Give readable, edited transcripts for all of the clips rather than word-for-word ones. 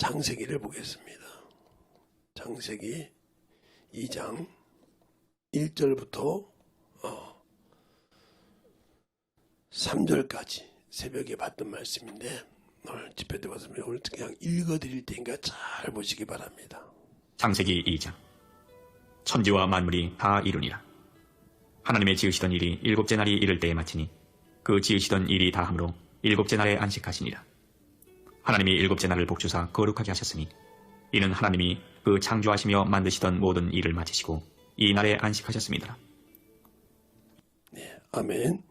창세기를 보겠습니다. 창세기 2장 1절부터 3절까지 새벽에 봤던 말씀인데 오늘 집회 때 봤으면 오늘 그냥 읽어드릴 테니까 잘 보시기 바랍니다. 창세기 2장. 천지와 만물이 다 이루니라. 하나님의 지으시던 일이 일곱째 날이 이를 때에 마치니 그 지으시던 일이 다함으로 일곱째 날에 안식하시니라. 하나님이 일곱째 날을 복주사 거룩하게 하셨으니 이는 하나님이 그 창조하시며 만드시던 모든 일을 마치시고 이 날에 안식하셨습니다. 네, 아멘.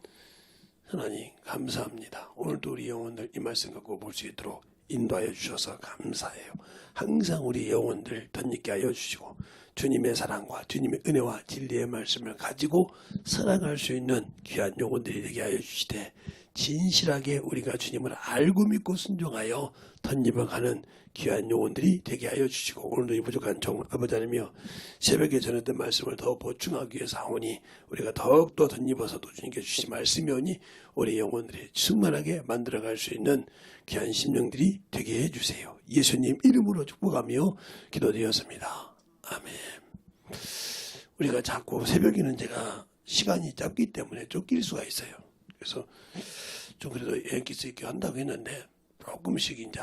하나님 감사합니다. 오늘도 우리 영혼들 이 말씀 갖고 볼 수 있도록 인도하여 주셔서 감사해요. 항상 우리 영혼들 덧입게 하여 주시고 주님의 사랑과 주님의 은혜와 진리의 말씀을 가지고 살아갈 수 있는 귀한 영혼들이 되게 하여 주시되 진실하게 우리가 주님을 알고 믿고 순종하여 덧입어가는 귀한 영혼들이 되게 하여 주시고 오늘도 이 부족한 종 아버지 하나님이여 새벽에 전했던 말씀을 더 보충하기 위해서 하오니 우리가 더욱더 덧입어서도 주님께 주신 말씀이 오니 우리 영혼들이 충만하게 만들어갈 수 있는 귀한 심령들이 되게 해주세요. 예수님 이름으로 축복하며 기도드렸습니다. 아멘. 우리가 자꾸 새벽에는 제가 시간이 짧기 때문에 쫓길 수가 있어요. 그래서 좀 그래도 연기 수 있게 한다고 했는데 조금씩 이제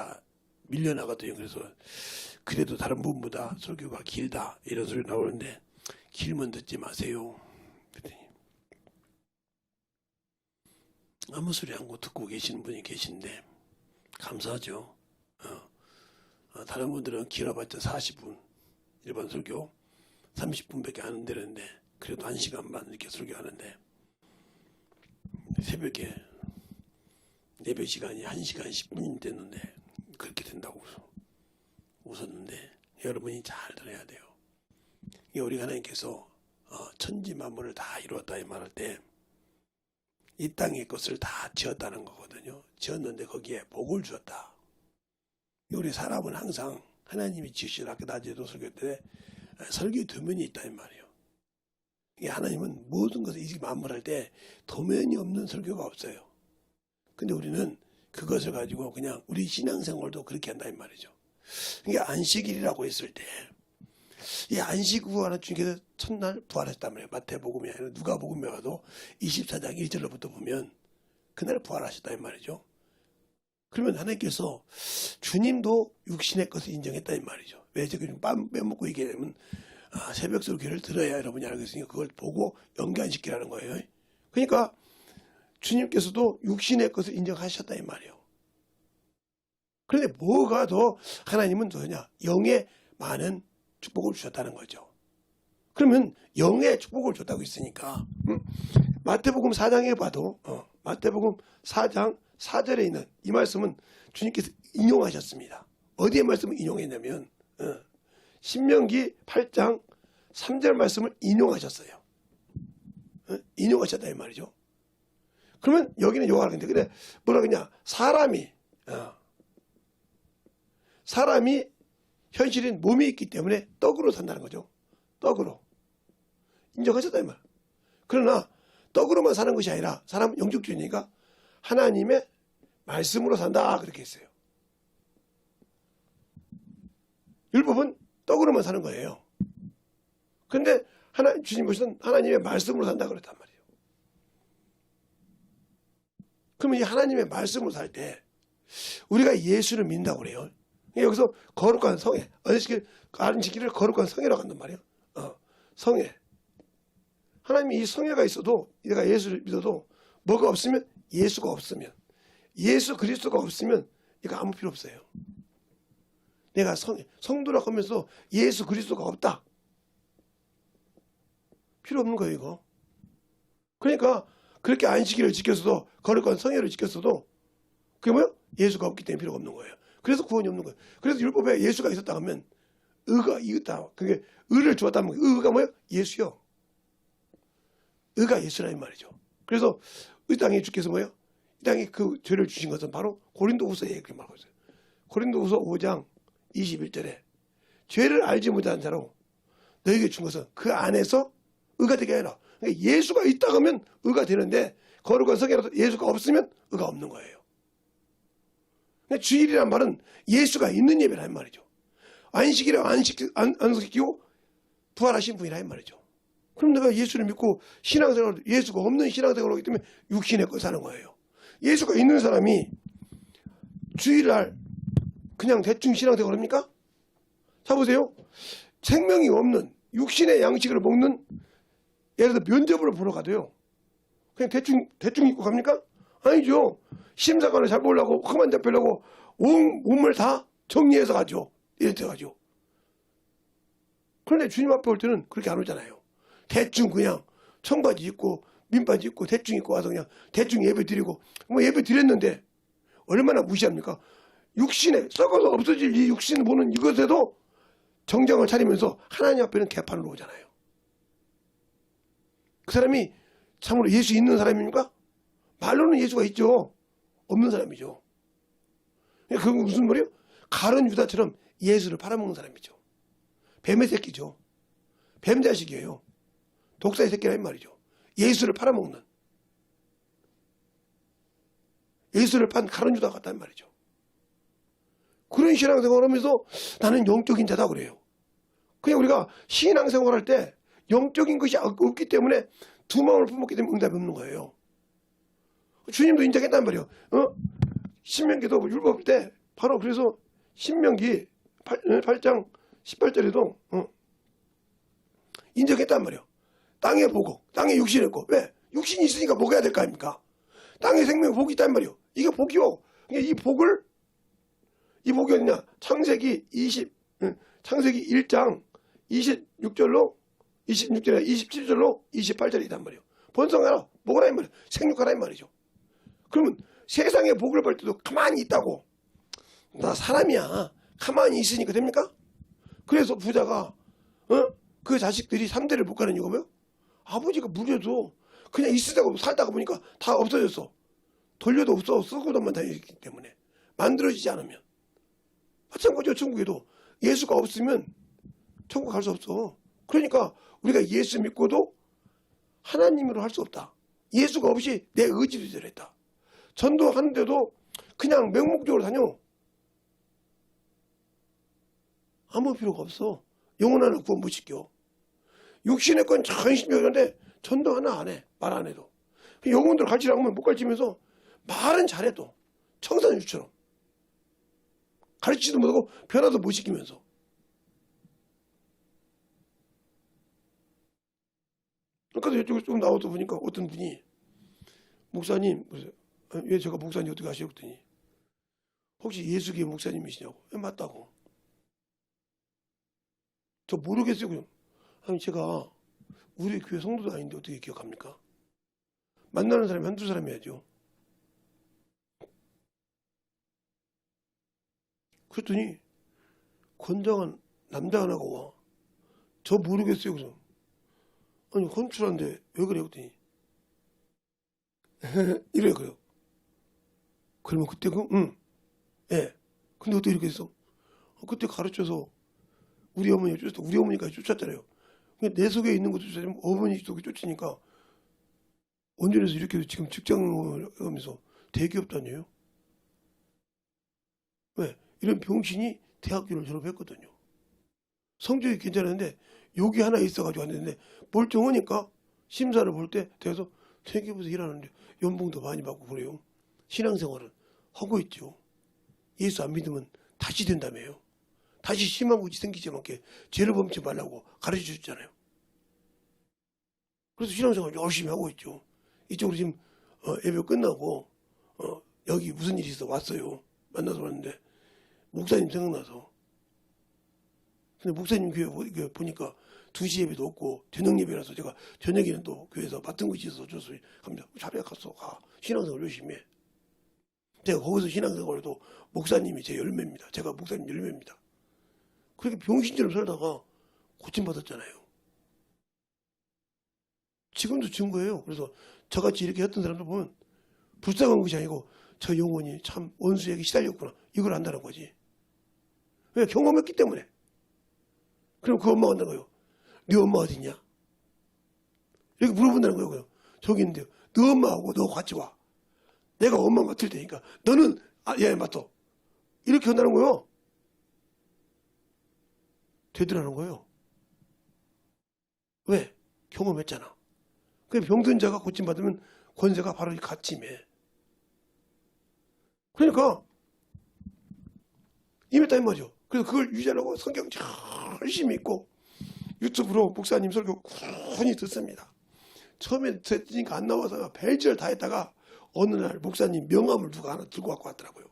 밀려나가더니 그래서 그래도 다른 분보다 설교가 길다 이런 소리 나오는데 길면 듣지 마세요. 그랬더니 아무 소리 안 듣고 계시는 분이 계신데 감사하죠. 다른 분들은 길어봤자 40분 일반 설교 30분밖에 안 되는데 그래도 1시간 반 이렇게 설교하는데 새벽에 예배 시간이 1시간 10분이 됐는데 그렇게 된다고 웃었는데 여러분이 잘 들어야 돼요. 우리 하나님께서 천지 만물을 다 이루었다 이 말할 때 이 땅의 것을 다 지었다는 거거든요. 지었는데 거기에 복을 주었다. 우리 사람은 항상 하나님이 지으신 아까 낮에도 설교 때 설교 도면이 있다 이 말이에요. 하나님은 모든 것을 이 만물할 때 도면이 없는 설교가 없어요. 근데 우리는 그것을 가지고 그냥 우리 신앙생활도 그렇게 한다 이 말이죠. 이게 안식일이라고 했을 때 이 안식 후 하나 주님께서 첫날 부활하셨단 말이에요. 마태복음이 아니라 누가복음에 가도 24장 1절로부터 보면 그날 부활하셨다 이 말이죠. 그러면 하나님께서 주님도 육신의 것을 인정했다 이 말이죠. 왜 지금 빵 빼먹고 얘기하면 새벽 설교를 들어야 여러분이 알겠으니까 그걸 보고 연관시키라는 거예요. 그러니까 주님께서도 육신의 것을 인정하셨다 이 말이에요. 그런데 뭐가 더 하나님은 더냐? 영의 많은 축복을 주셨다는 거죠. 그러면 영의 축복을 줬다고 했으니까 마태복음 4장에 봐도 마태복음 4장 4절에 있는 이 말씀은 주님께서 인용하셨습니다. 어디에 말씀을 인용했냐면 신명기 8장 3절 말씀을 인용하셨어요. 인용하셨다 이 말이죠. 그러면 여기는 요가 하는데 그래 뭐라 그러냐 사람이 현실인 몸이 있기 때문에 떡으로 산다는 거죠. 떡으로 인정하셨다 이 말. 그러나 떡으로만 사는 것이 아니라 사람은 영적주의니까 하나님의 말씀으로 산다 그렇게 했어요. 율법은 떡으로만 사는 거예요. 그런데 주님 보시던 하나님의 말씀으로 산다 그랬단 말이에요. 그러면 이 하나님의 말씀으로 살 때 우리가 예수를 믿는다고 그래요. 여기서 거룩한 성회, 안식일을 거룩한 성회라고 한단 말이에요. 성회. 하나님이 이 성회가 있어도 내가 예수를 믿어도 뭐가 없으면 예수가 없으면 예수 그리스도가 없으면 이거 아무 필요 없어요. 내가 성도라고 하면서 예수 그리스도가 없다. 필요 없는 거예요 이거. 그러니까 그렇게 안식일을 지켰어도 거룩한 성회를 지켰어도 그게 뭐예요? 예수가 없기 때문에 필요가 없는 거예요. 그래서 구원이 없는 거예요. 그래서 율법에 예수가 있었다 하면 의가 있다. 그게 의를 주었다면 의가 뭐예요? 예수요. 의가 예수라는 말이죠. 그래서 이 땅에 주께서 뭐예요? 이 땅에 그 죄를 주신 것은 바로 고린도후서에 그렇게 말하고 있어요. 고린도후서 5장 21절에 죄를 알지 못하는 자로 너에게 준 것은 그 안에서 의가 되게 하라. 그러니까 예수가 있다 하면 의가 되는데 거룩한 성회라도 예수가 없으면 의가 없는 거예요. 근데 주일이란 말은 예수가 있는 예배란 말이죠. 안식이라고 안식시키고 부활하신 분이라 말이죠. 그럼 내가 예수를 믿고 신앙생활을, 예수가 없는 신앙생활을 하기 때문에 육신의 거 사는 거예요. 예수가 있는 사람이 주일날 그냥 대충 신앙생활 합니까? 자 보세요. 생명이 없는 육신의 양식을 먹는, 예를 들어 면접을 보러 가도요, 그냥 대충 입고 갑니까? 아니죠. 심사관을 잘 보려고, 그만 잡히려고 온 몸을 다 정리해서 가죠. 이렇게 가죠. 그런데 주님 앞에 올 때는 그렇게 안 오잖아요. 대충 그냥 청바지 입고 민바지 입고 대충 입고 와서 그냥 대충 예배 드리고, 뭐 예배 드렸는데 얼마나 무시합니까? 육신에 썩어서 없어질 이 육신 보는 이것에도 정장을 차리면서 하나님 앞에는 개판으로 오잖아요. 그 사람이 참으로 예수 있는 사람입니까? 말로는 예수가 있죠. 없는 사람이죠. 그건 무슨 말이에요? 가룟 유다처럼 예수를 팔아먹는 사람이죠. 뱀의 새끼죠. 뱀 자식이에요. 독사의 새끼란 말이죠. 예수를 팔아먹는, 예수를 판 가룟 유다 같단 말이죠. 그런 신앙생활을 하면서 나는 영적인 자다 그래요. 그냥 우리가 신앙생활할 때 영적인 것이 없기 때문에 두 마음을 품었기 때문에 응답이 없는 거예요. 주님도 인정했단 말이에요. 신명기도 율법 때 바로 그래서 신명기 8장 18절에도 인정했단 말이에요. 땅의 복고, 땅의 육신의 거. 왜? 육신이 있으니까 먹어야 될 거 아닙니까? 땅의 생명의 복이 있단 말이에요. 이게 복이요. 이 복이 어디냐? 창세기 1장 26절로 27절로 28절이단 말이에요. 번성하라, 먹으라 이 말이에요. 생육하라 이 말이죠. 그러면 세상의 복을 벌 때도 가만히 있다고, 나 사람이야, 가만히 있으니까 됩니까? 그래서 부자가 그 자식들이 3대를 못 가는 이유가 뭐예요? 아버지가 무려도 그냥 있으다가 살다가 보니까 다 없어졌어. 돌려도 없어. 쓰고도만 다니기 때문에 만들어지지 않으면. 마찬가지로 천국에도 예수가 없으면 천국 갈 수 없어. 그러니까 우리가 예수 믿고도 하나님으로 할 수 없다. 예수가 없이 내 의지대로 했다. 전도하는데도 그냥 맹목적으로 다녀. 아무 필요가 없어. 영혼 하나 구원 못 시켜. 육신의 건 전신적인데 전도 하나 안 해. 말 안 해도. 영혼들 가르치라고 하면 못 가르치면서 말은 잘해도 청산유처럼 가르치지도 못하고 변화도 못 시키면서. 아까도 이쪽에 좀 나와서 보니까 어떤 분이, 목사님, 왜 제가 목사님 어떻게 아시오? 그랬더니 혹시 예수교회 목사님이시냐고. 맞다고. 저 모르겠어요. 그냥. 아니 제가 우리 교회 성도도 아닌데 어떻게 기억합니까? 만나는 사람이 한두 사람이야죠. 그랬더니 건장한 남자 하나가 와. 저 모르겠어요. 그래서 아니 헌출한데 왜 그래요? 그랬더니 이래요. 그래요. 그러면 그때 예. 근데 어떻게 이렇게 했어? 그때 가르쳐서 우리 어머니가 쫓았다. 우리 어머니까지 쫓았잖아요. 내 속에 있는 것도 쫓아지면 어머니 속에 쫓으니까 원전에서 이렇게 지금 직장을 하면서 대기업 다녀요. 왜? 이런 병신이 대학교를 졸업했거든요. 성적이 괜찮았는데 욕이 하나 있어가지고 안 됐는데 멀쩡하니까 심사를 볼 때 돼서 대기업에서 일하는데 연봉도 많이 받고 그래요. 신앙생활을 하고 있죠. 예수 안 믿으면 다시 된다며요. 다시 심한 것이 생기지 않게 죄를 범치 말라고 가르쳐 주셨잖아요. 그래서 신앙생활 열심히 하고 있죠. 이쪽으로 지금 예배 끝나고 여기 무슨 일이 있어 왔어요. 만나서 왔는데 목사님 생각나서. 근데 목사님 교회 보니까 2시 예배도 없고 저녁 예배라서 제가 저녁에는 또 교회에서 맡은 것이 있어서 어쩔 수 없이 갑니다. 자리에 가서 가. 신앙생활 열심히 해. 제가 거기서 신앙생활도 목사님이 제 열매입니다. 제가 목사님 열매입니다. 그렇게 병신처럼 살다가 고침받았잖아요. 지금도 증거예요. 그래서 저같이 이렇게 했던 사람들 보면 불쌍한 것이 아니고 저 영혼이 참 원수에게 시달렸구나. 이걸 안다는 거지. 왜? 경험했기 때문에. 그럼 그 엄마가 한다는 거예요. 네 엄마 어딨냐? 이렇게 물어본다는 거예요. 저기 있는데요. 너 엄마하고 너 같이 와. 내가 엄마 맡을 테니까 너는 예 맞다. 이렇게 한다는 거예요. 되더라는 거예요. 왜? 경험했잖아. 그 병든 자가 고침받으면 권세가 바로 이 같이 임해. 그러니까 임했다 이 말이죠. 그래서 그걸 유지하려고 성경 열심히 읽고 유튜브로 목사님 설교 꾸준히 듣습니다. 처음에 듣으니까 안 나와서 별짓을 다 했다가 어느 날 목사님 명함을 누가 하나 들고 갖고 왔더라고요.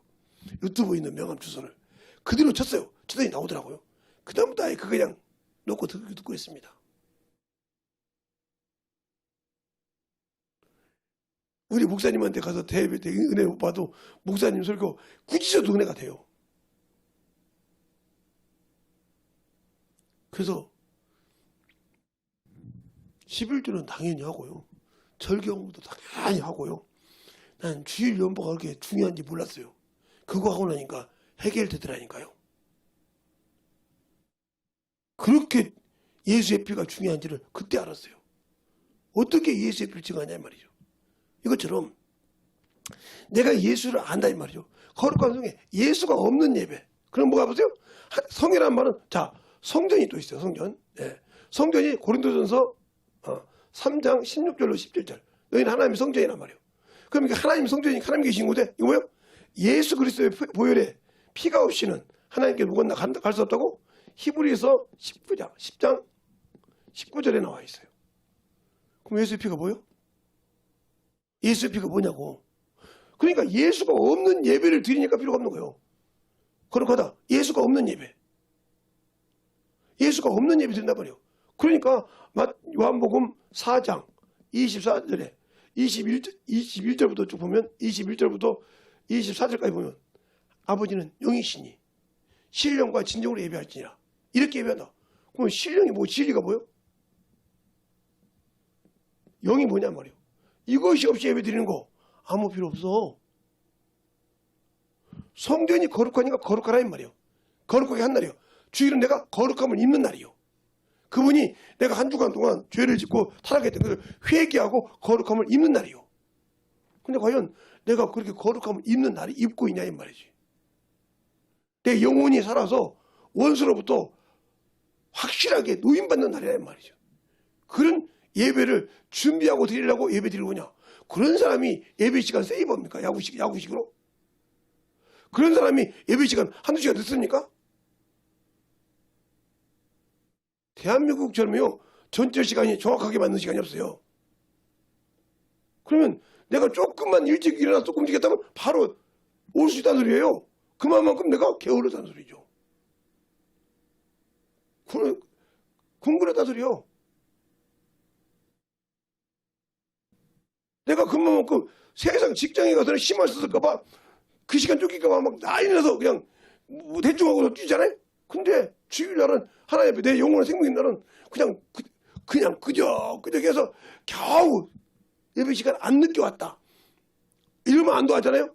유튜브에 있는 명함 주소를 그대로 쳤어요. 쳤더니 나오더라고요. 그 다음부터 아예 그거 그냥 놓고 듣고 있습니다. 우리 목사님한테 가서 대회 때 은혜 못 봐도 목사님 설교 꾸짖어도 은혜가 돼요. 그래서 11조는 당연히 하고요. 절경도 당연히 하고요. 난 주일 연보가 그렇게 중요한지 몰랐어요. 그거 하고 나니까 해결되더라니까요. 그렇게 예수의 피가 중요한지를 그때 알았어요. 어떻게 예수의 피를 증하냐 말이죠. 이것처럼 내가 예수를 안다 이 말이죠. 거룩한 성에 예수가 없는 예배. 그럼 뭐가 보세요? 성이라는 말은 자 성전이 또 있어요. 성전. 네. 성전이 고린도전서 3장 16절로 17절. 너희는 하나님의 성전이란 말이에요. 그러니까 하나님 성전이 하나님 계신 곳에 이거 뭐예요? 예수 그리스도의 보혈에 피가 없이는 하나님께 누구나 갈 수 없다고 히브리서 10장 19절에 나와 있어요. 그럼 예수의 피가 뭐예요? 예수의 피가 뭐냐고. 그러니까 예수가 없는 예배를 드리니까 필요가 없는 거예요. 거룩하다. 예수가 없는 예배. 예수가 없는 예배 드린단 말이에요. 그러니까 요한복음 4장 24절에 21절부터 쭉 보면 21절부터 24절까지 보면 아버지는 영이시니 신령과 진정으로 예배할지니라. 이렇게 예배한다. 그럼 신령이 뭐 진리가 뭐예요? 영이 뭐냔 말이에요. 이것이 없이 예배 드리는 거 아무 필요 없어. 성전이 거룩하니까 거룩하라 이 말이에요. 거룩하게 한 날이에요. 주일은 내가 거룩함을 입는 날이에요. 그분이 내가 한 주간 동안 죄를 짓고 타락했던 것을 회개하고 거룩함을 입는 날이에요. 근데 과연 내가 그렇게 거룩함을 입는 날이 입고 있냐 이 말이지. 내 영혼이 살아서 원수로부터 확실하게 노임받는 날이라 이 말이죠. 그런 예배를 준비하고 드리려고 예배 드리고냐. 그런 사람이 예배 시간 세이버입니까? 야구식으로? 그런 사람이 예배 시간 한두 시간 늦습니까? 대한민국처럼요. 전체 시간이 정확하게 맞는 시간이 없어요. 그러면 내가 조금만 일찍 일어나서 조금 움직였다면 바로 올 수 있다는 소리예요. 그만큼 내가 게을렀다는 소리죠. 궁금했다는 소리요. 내가 그만큼 세상 직장에 가서는 힘을 썼을까봐 그 시간 쫓길까봐 막 난리 나서 그냥 뭐 대충 하고 뛰잖아요. 근데 주일날은 하나님 앞에 내 영혼의 생명인 날은 그냥 그저 해서 겨우 예배 시간 안 늦게 왔다. 이러면 안 도와잖아요.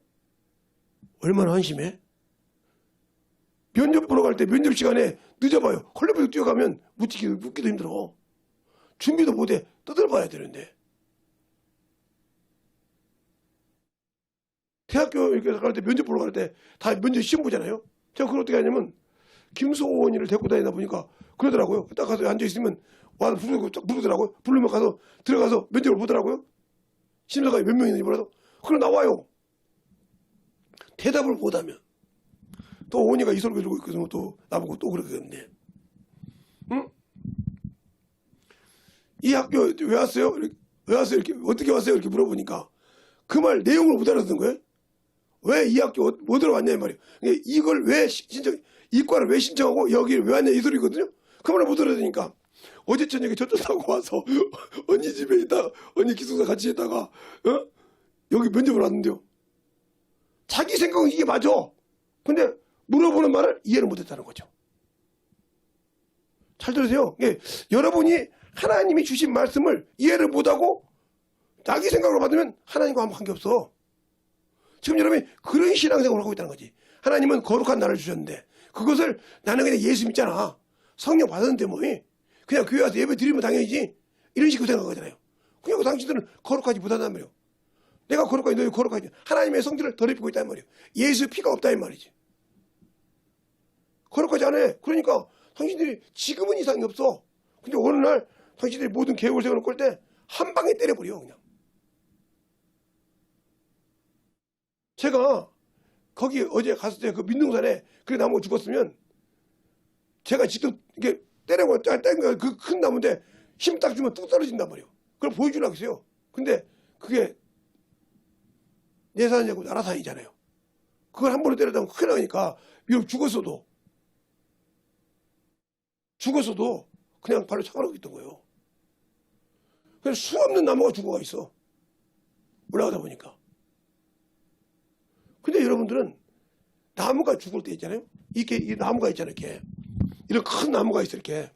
얼마나 한심해? 면접 보러 갈 때 면접 시간에 늦어봐요. 컬레버에 뛰어가면 묻기도 힘들어. 준비도 못해. 떠들어봐야 되는데. 대학교 이렇게 갈 때 면접 보러 갈 때 다 면접 시험 보잖아요. 제가 그걸 어떻게 하냐면 김소원이를 데리고 다니다 보니까 그러더라고요. 딱 가서 앉아있으면 와서 부르더라고요. 부르면 가서 들어가서 면접을 보더라고요. 심사관이 몇 명 있는지 몰라도. 그럼 나와요. 대답을 못하면. 또 오니가 이 소리 들고 있거든. 또 나보고 또 그러겠네. 응? 이 학교 왜 왔어요? 왜 왔어요? 이렇게 어떻게 왔어요? 이렇게 물어보니까 그 말 내용을 못 알아듣는 거예요. 왜 이 학교 뭐 들어왔냐 이 말이에요. 이걸 왜 이과를 왜 신청하고 여기를 왜 왔냐 이 소리거든요. 그 말을 못 알아듣으니까 어제 저녁에 저쪽 타고 와서 언니 집에 있다 언니 기숙사 같이 있다가 여기 면접을 왔는데요. 자기 생각은 이게 맞아. 근데 물어보는 말을 이해를 못했다는 거죠. 잘 들으세요. 여러분이 하나님이 주신 말씀을 이해를 못하고 자기 생각으로 받으면 하나님과 아무 관계없어. 지금 여러분이 그런 신앙생활을 하고 있다는 거지. 하나님은 거룩한 나를 주셨는데 그것을 나는 그냥 예수 믿잖아. 성령 받았는데 뭐 그냥 교회 와서 예배 드리면 당연히지. 이런 식으로 생각하잖아요. 그냥 당신들은 거룩하지 못한단 말이에요. 내가 거룩하지 너희 거룩하지. 하나님의 성질을 더럽히고 있단 말이에요. 예수 피가 없다 이 말이지. 그럴까지 안 해. 그러니까 당신들이 지금은 이상이 없어. 근데 어느 날 당신들이 모든 계획을 세워놓고 할 때 한 방에 때려버려 그냥. 제가 거기 어제 갔을 때 그 민둥산에 그 나무가 죽었으면 제가 직접 이게 때리고 땡겨 그 큰 나무인데 힘 딱 주면 뚝 떨어진단 말이에요. 그걸 보여주려고 했어요. 근데 그게 내산이고 나라산이잖아요. 그걸 한 번에 때리다 보면 큰일 나니까 비록 죽었어도 그냥 발로 차가라고 있던 거예요. 그래서 수없는 나무가 죽어가 있어. 올라가다 보니까. 근데 여러분들은 나무가 죽을 때 있잖아요. 이렇게 이 나무가 있잖아요. 이렇게 이런 큰 나무가 있어. 이렇게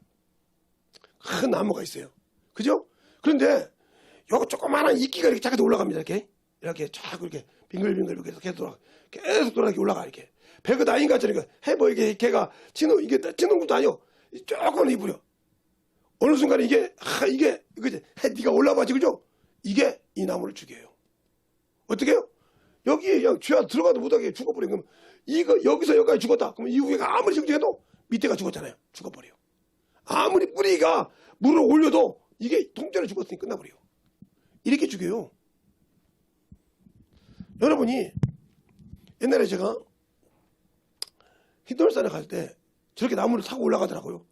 큰 나무가 있어요. 그죠? 그런데 요거 조그마한 이끼가 이렇게 작게 올라갑니다. 이렇게 쫙 이렇게 빙글빙글 계속 돌아 올라가 이렇게. 배가 나인 것처럼 해뭐 이게 걔가 치는 이게 치는 것도 아니요. 조금 입으려. 어느 순간에 이게 이거지. 네가 올라봐지 그죠? 이게 이 나무를 죽여요. 어떻게 해요? 여기에 그냥 쥐가 들어가도 못하게 죽어버려. 그럼 이거 여기서 여기까지 죽었다. 그럼 이 위가 아무리 정정해도 밑에가 죽었잖아요. 죽어버려. 아무리 뿌리가 물을 올려도 이게 통째로 죽었으니 끝나버려요. 이렇게 죽여요. 여러분이 옛날에 제가 히돌산에 갈 때 저렇게 나무를 타고 올라가더라고요.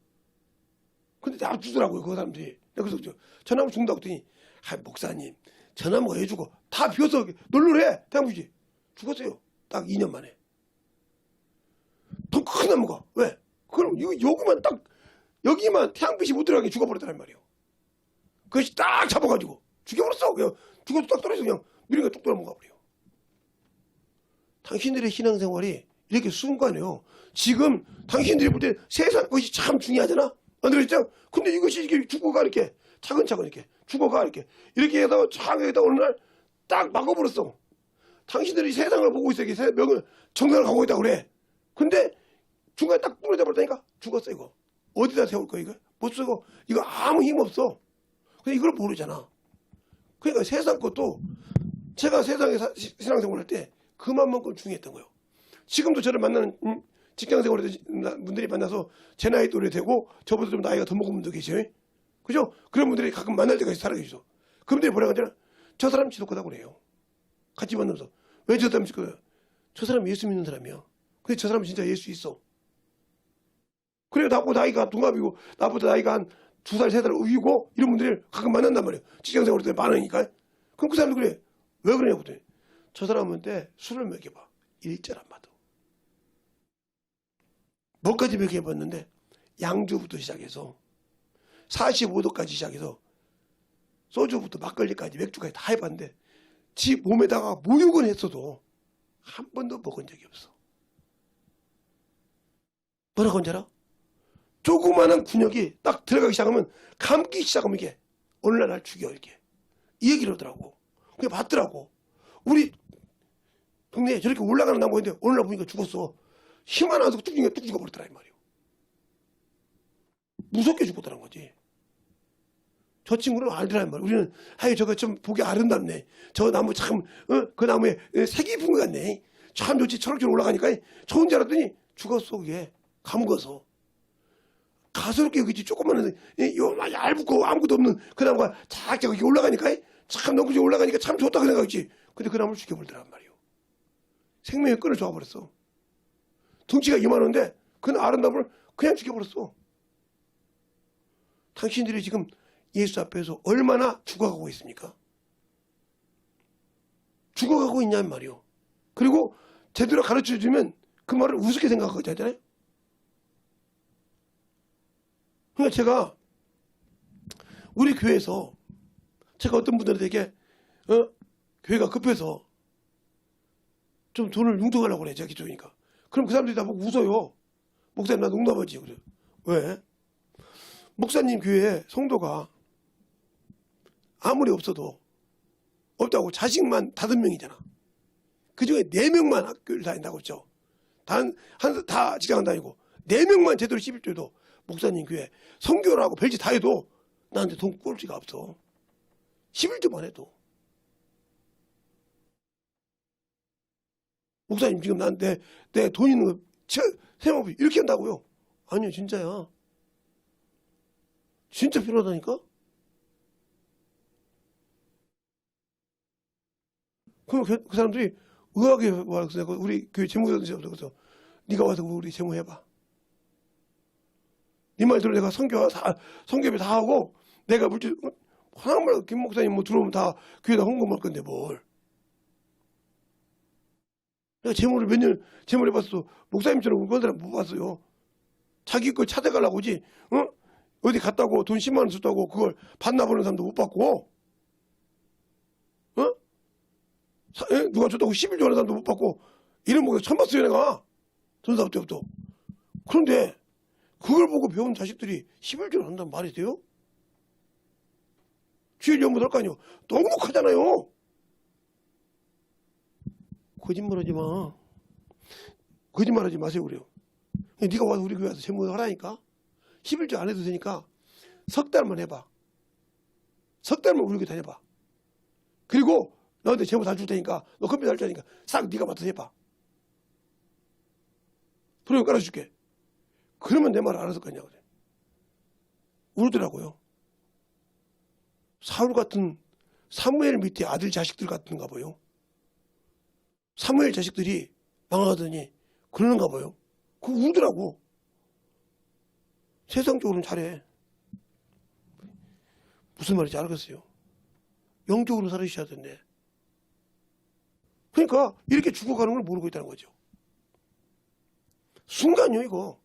근데 다 주더라고요. 그 사람들이. 그래서 저 나무 죽는다고 했더니 목사님 저 나무가 왜 죽어? 다 비어서 널널해. 태양빛이. 죽었어요. 딱 2년 만에. 더 큰 나무가. 왜? 그럼 여기만 딱 여기만 태양빛이 못 들어가게 죽어버렸단 말이에요. 그것이 딱 잡아가지고 죽여버렸어. 그냥 죽어도 딱 떨어져서 그냥 미리가 뚝 넘어가 버려요. 당신들의 신앙생활이 이렇게 순간이에요. 지금 당신들이 볼 때 세상 것이 참 중요하잖아. 안 그랬죠? 근데 이것이 이렇게 죽어가 이렇게 차근차근 이렇게 죽어가 이렇게 해서 차근하게 어느 날 딱 막아버렸어. 당신들이 세상을 보고 있어. 이게 명을 정상을 가고 있다고 그래. 근데 중간에 딱 부러져 버렸다니까. 죽었어 이거. 어디다 세울 거야 이거? 못 쓰고 이거 아무 힘 없어. 근데 이걸 모르잖아. 그러니까 세상 것도 제가 세상에 신앙생활 할 때 그만큼 중요했던 거예요. 지금도 저를 만나는 직장생활 분들이 만나서 제 나이 또래 되고 저보다 좀 나이가 더 먹은 분도 계셔요. 그죠? 그런 분들이 가끔 만날 때까지 살아계셔. 그분들이 뭐라고 하잖아. 저 사람 지독하다고 그래요. 같이 만나면서. 왜 저 사람 지독하다? 저 사람 예수 믿는 사람이야. 근데 저 사람은 진짜 예수 있어. 그래 나보다 나이가 동갑이고 나보다 나이가 한 2살, 3살 위고 이런 분들이 가끔 만난단 말이에요. 직장생활 때 많으니까. 그럼 그 사람도 그래. 왜 그러냐고 그랬더니 저 사람한테 술을 먹여봐. 일절 안 받아. 뭐까지 먹여봤는데 양주부터 시작해서 45도까지 시작해서 소주부터 막걸리까지 맥주까지 다 해봤는데 지 몸에다가 모욕은 했어도 한 번도 먹은 적이 없어. 뭐라고 한지 알아? 조그마한 군역이 딱 들어가기 시작하면 감기 시작하면 이게 어느 날 죽여 이렇게 이 얘기를 하더라고. 그게 맞더라고. 우리 동네에 저렇게 올라가는 나무인데 어느 날 보니까 죽었어. 힘 하나 뚝 죽어버렸더라 이 말이에요. 무섭게 죽었다는 거지. 저 친구는 알더란 말이에요. 우리는 아유 저거 좀 보기 아름답네. 저 나무 참 그 나무에 색이 입은 것 같네. 참 좋지. 초록초록 올라가니까 좋은 줄 알았더니 죽었어. 그게 감겨서 가소롭게 여기지. 조그마한 요만 얇고 아무것도 없는 그 나무가 작게 여기 올라가니까 참 너무 올라가니까 참 좋다고 생각했지. 근데 그 나무를 죽여버리더란 말이에요. 생명의 끈을 조아버렸어. 덩치가 이만한데 그 아름다움을 그냥 죽여버렸어. 당신들이 지금 예수 앞에서 얼마나 죽어가고 있습니까? 죽어가고 있냔 말이요. 그리고 제대로 가르쳐주면 그 말을 우습게 생각하고 있잖아요. 그러니까 제가 우리 교회에서 제가 어떤 분들에게 교회가 급해서 좀 돈을 융통하려고 그래. 제가 기초니까. 그럼 그 사람들이 다 보고 웃어요. 목사님 나 농담하지. 그래. 왜? 목사님 교회에 성도가 아무리 없어도 없다고 자식만 5명이잖아. 그중에 4명만 학교를 다닌다고 했죠. 다 직장은 다니고 4명만 제대로 11조도 목사님 교회 성교를 하고 별짓 다 해도 나한테 돈 꼴찌가 없어. 11조만 해도. 목사님 지금 나한테 내 돈 있는 거 세무법이 이렇게 한다고요? 아니요, 진짜야. 진짜 필요하다니까? 그럼 그 사람들이 의하게 와서 우리 교회 재무사님한테 그래서 네가 와서 우리 재무 해봐. 네 말대로 내가 성교비 다 하고 내가 물질 하나만 김 목사님 뭐 들어오면 다 교회에다 헌금할 건데 뭘. 내가 재무를 몇 년 재무를 해봤어. 목사님처럼 그런 사람 못 봤어요. 자기 걸 찾아가려고 오지. 어디 갔다고 돈 10만 원 줬다고 그걸 반납하는 사람도 못 받고. 누가 줬다고 11조 하는 사람도 못 받고. 이런 목사 처음 봤어요 내가. 전사업 때부터. 그런데 그걸 보고 배운 자식들이 11조를 한다는 말이 돼요? 주일 연구도 할 거 아니에요. 넉넉하잖아요. 거짓말하지 마. 거짓말하지 마세요 그래요. 네가 와서 우리 교회 와서 재무를 하라니까. 11조 안 해도 되니까 석 달만 해봐. 석 달만 우리 교회 다녀봐. 그리고 너한테 재무 다 줄 테니까 너 컴퓨터 할 테니까 싹 네가 맡아서 해봐. 프로그램 깔아줄게. 그러면 내 말 알았을 거냐고. 울더라고요. 사울 같은 사무엘 밑에 아들 자식들 같은가 봐요. 사무엘 자식들이 망하더니 그러는가 봐요. 그거 울더라고. 세상적으로는 잘해. 무슨 말인지 알겠어요. 영적으로 살으셔야 된대. 그러니까 이렇게 죽어가는 걸 모르고 있다는 거죠. 순간이요 이거.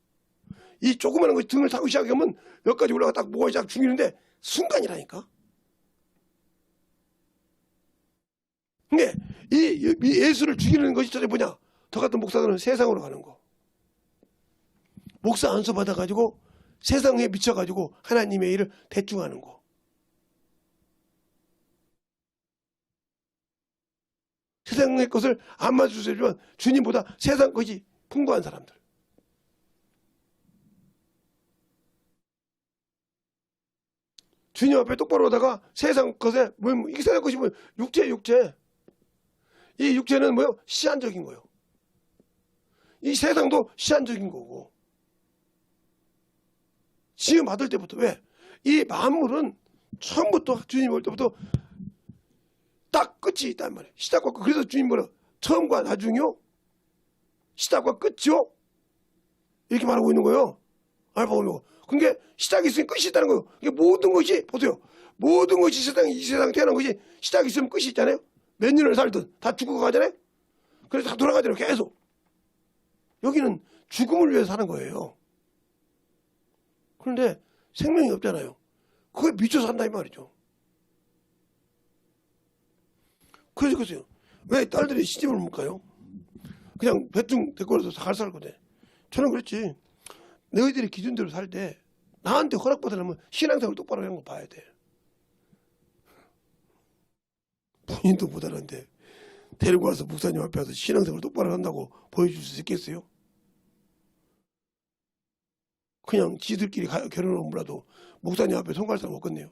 이 조그마한 것이 등을 타고 시작하면 여기까지 올라가 딱 뭐가 시작 죽이는데 순간이라니까. 근데 이 예수를 죽이는 것이 저게 뭐냐? 저 같은 목사들은 세상으로 가는 거. 목사 안수 받아가지고 세상에 미쳐가지고 하나님의 일을 대충 하는 거. 세상의 것을 안 맞추지만 주님보다 세상 것이 풍부한 사람들. 주님 앞에 똑바로 하다가 세상 것에 이 세상 것이 뭐 육체. 이 육체는 뭐요? 시한적인 거요. 이 세상도 시한적인 거고. 지음 받을 때부터 왜? 이 만물은 처음부터 주님 올 때부터 딱 끝이 있단 말이에요. 시작과 끝. 그래서 주님 뭐라? 처음과 나중이요? 시작과 끝이요? 이렇게 말하고 있는 거예요. 알파오메가. 그게 시작이 있으면 끝이 있다는 거예요. 이게 모든 것이 보세요. 모든 것이 이 세상에 태어난 것이 시작이 있으면 끝이 있잖아요. 몇 년을 살든 다 죽어가잖아요. 그래서 다 돌아가잖아요. 계속. 여기는 죽음을 위해서 사는 거예요. 그런데 생명이 없잖아요. 그거에 미쳐서 산다 이 말이죠. 그래서 그러세요. 왜 딸들이 시집을 못 가요? 그냥 대충 데리고 갈 살 건데. 저는 그랬지. 너희들이 기준대로 살 때 나한테 허락받으려면 신앙생활 똑바로 하는 거 봐야 돼. 본인도 못하는데 데리고 와서 목사님 앞에 와서 신앙생활 똑바로 한다고 보여줄 수 있겠어요? 그냥 지들끼리 결혼하면 몰라도 목사님 앞에 손갈 사람 없겠네요.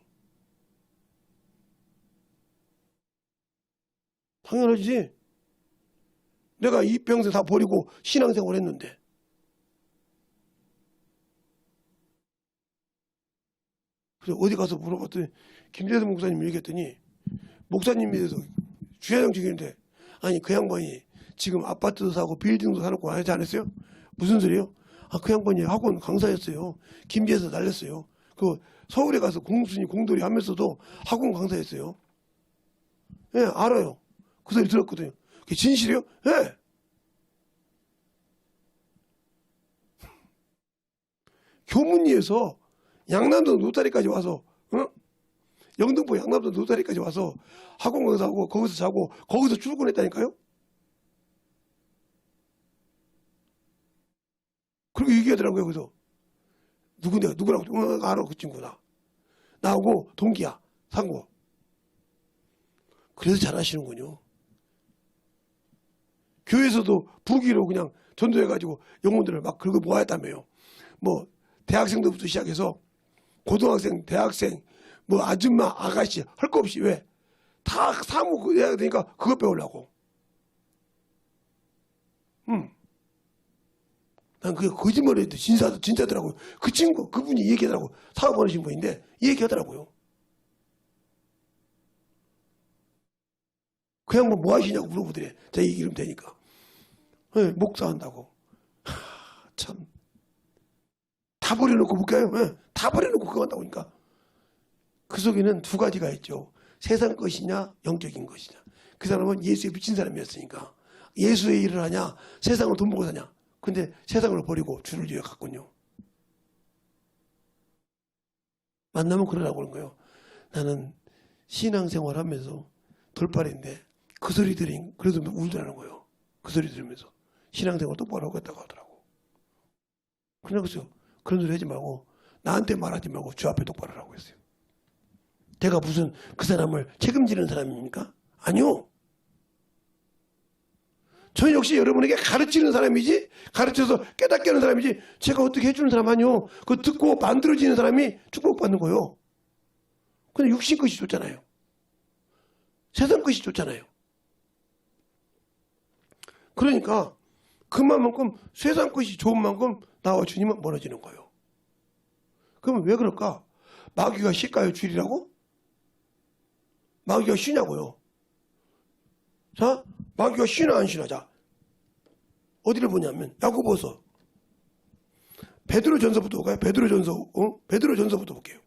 당연하지. 내가 이 평생 다 버리고 신앙생활 했는데. 그래서 어디 가서 물어봤더니 김재선 목사님 얘기했더니 목사님에 대해서 주야장 중인데 아니 그 양반이 지금 아파트도 사고 빌딩도 사놓고 하지 않았어요? 무슨 소리예요? 아 그 양반이 학원 강사였어요. 김제에서 날렸어요. 그 서울에 가서 공순이 공돌이 하면서도 학원 강사였어요. 예, 알아요. 그 소리 들었거든요. 그게 진실이에요? 예. 교문리에서 양남동 노다리까지 와서 영등포 양남동 노다리까지 와서 학원 강사하고 거기서 자고 거기서 출근했다니까요. 그리고 얘기하더라고요. 그래서 누구라고 알아 그 친구나. 나하고 동기야 상고. 그래서 잘하시는군요. 교회에서도 부기로 그냥 전도해가지고 영혼들을 막 긁어 모았다며요. 뭐 대학생들부터 시작해서 고등학생, 대학생, 뭐 아줌마, 아가씨 할 거 없이 왜? 다 사무 해야 되니까 그거 배우려고. 난 그게 거짓말을 해도 진짜더라고요. 그 친구, 그분이 얘기하더라고. 사업하시는 분인데, 얘기하더라고요. 그 양반 뭐 하시냐고 물어보더래. 제 이름 되니까. 네, 목사한다고. 참. 다 버려놓고 볼까요? 네, 다 버려놓고 그거 한다고 하니까. 그 속에는 두 가지가 있죠. 세상 것이냐, 영적인 것이냐. 그 사람은 예수에 미친 사람이었으니까. 예수의 일을 하냐, 세상을 돈 벌고 사냐. 근데 세상을 버리고 주를 위해 갔군요. 만나면 그러라고 그런 거예요. 나는 신앙생활 하면서 돌팔인데 그 소리 그래도 울더라는 거예요. 그 소리 들으면서. 신앙생활 똑바로 하겠다고 하더라고. 그래서 그런 소리 하지 말고 나한테 말하지 말고 주 앞에 똑바로 하라고 했어요. 내가 무슨 그 사람을 책임지는 사람입니까? 아니요. 저 역시 여러분에게 가르치는 사람이지, 가르쳐서 깨닫게 하는 사람이지, 제가 어떻게 해주는 사람 아니요. 그거 듣고 만들어지는 사람이 축복받는 거요. 근데 육신 것이 좋잖아요. 세상 것이 좋잖아요. 그러니까 그만큼 세상 것이 좋은 만큼 나와 주님은 멀어지는 거예요. 그러면 왜 그럴까? 마귀가 실까요? 줄이라고? 마귀가 쉬냐고요. 자, 마귀가 쉬나 안 쉬나. 자, 어디를 보냐면 야고보서 베드로전서부터 볼까요? 베드로전서부터 볼게요.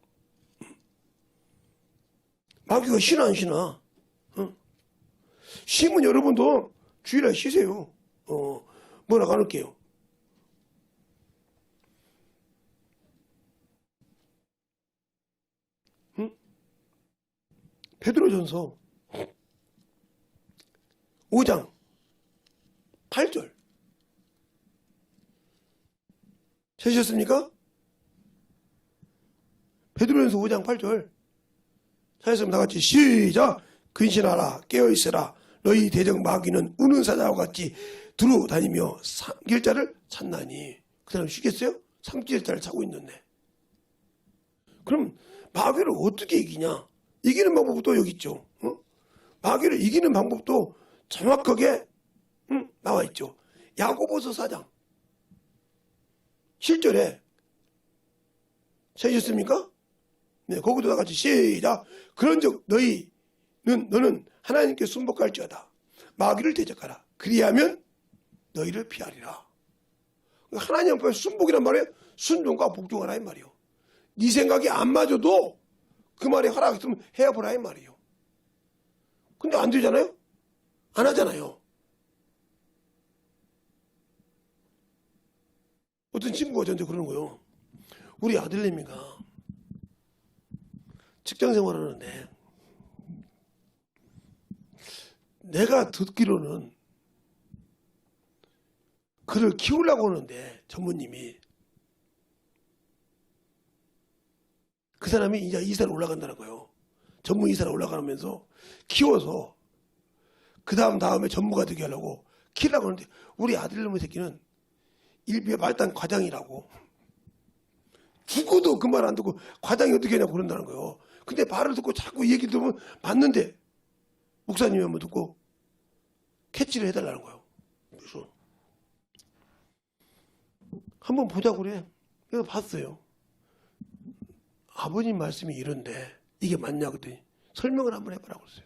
마귀가 쉬나 안 쉬나. 쉬면 여러분도 주일날 쉬세요. 뭐라고 안 할게요. 베드로전서 5장 8절 찾으셨습니까? 베드로전서 5장 8절 찾으셨으면 다같이 시작. 근신하라 깨어있으라 너희 대적 마귀는 우는 사자와 같이 두루 다니며 삼킬자를 찾나니. 그 사람 쉬겠어요? 삼킬자를 찾고 있는데. 그럼 마귀를 어떻게 이기냐? 이기는 방법도 여기 있죠. 마귀를 이기는 방법도 정확하게 나와 있죠. 야고보서 4장 7절에 찾으셨습니까? 네, 거기도 다 같이 시작. 그런즉 너는 하나님께 순복할지어다. 마귀를 대적하라. 그리하면 너희를 피하리라. 하나님 앞에 순복이란 말이에요. 순종과 복종하라 이 말이에요. 네 생각이 안 맞아도 그 말에 허락했으면 해보라 이 말이에요. 근데 안 되잖아요? 안 하잖아요. 어떤 친구가 저한테 그러는 거예요. 우리 아들내미가 직장 생활을 하는데 내가 듣기로는 그를 키우려고 하는데 전무님이 그 사람이 이제 이사를 올라간다는 거예요. 전무 이사를 올라가면서 키워서 그 다음에 전무가 되게 하려고 키우려고 하는데 우리 아들놈의 새끼는 일비의 말단 과장이라고 죽어도 그 말 안 듣고 과장이 어떻게 하냐고 그런다는 거예요. 근데 말을 듣고 자꾸 얘기 들으면 맞는데 목사님이 한번 듣고 캐치를 해달라는 거예요. 그래서 한번 보자고 그래. 그래서 봤어요. 아버님 말씀이 이런데 이게 맞냐 그랬더니 설명을 한번 해보라고 그랬어요.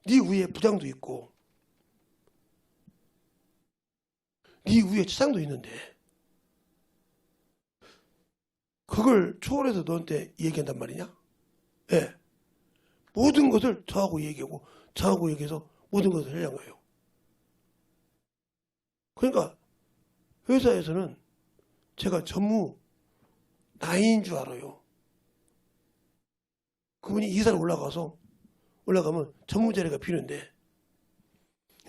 네 위에 부장도 있고 네 위에 차장도 있는데 그걸 초월해서 너한테 얘기한단 말이냐? 예. 네. 모든 것을 저하고 얘기하고 저하고 얘기해서 모든 것을 하려는 거예요. 그러니까 회사에서는 제가 전무 나이인 줄 알아요. 그분이 이사를 올라가면 전무 자리가 필요한데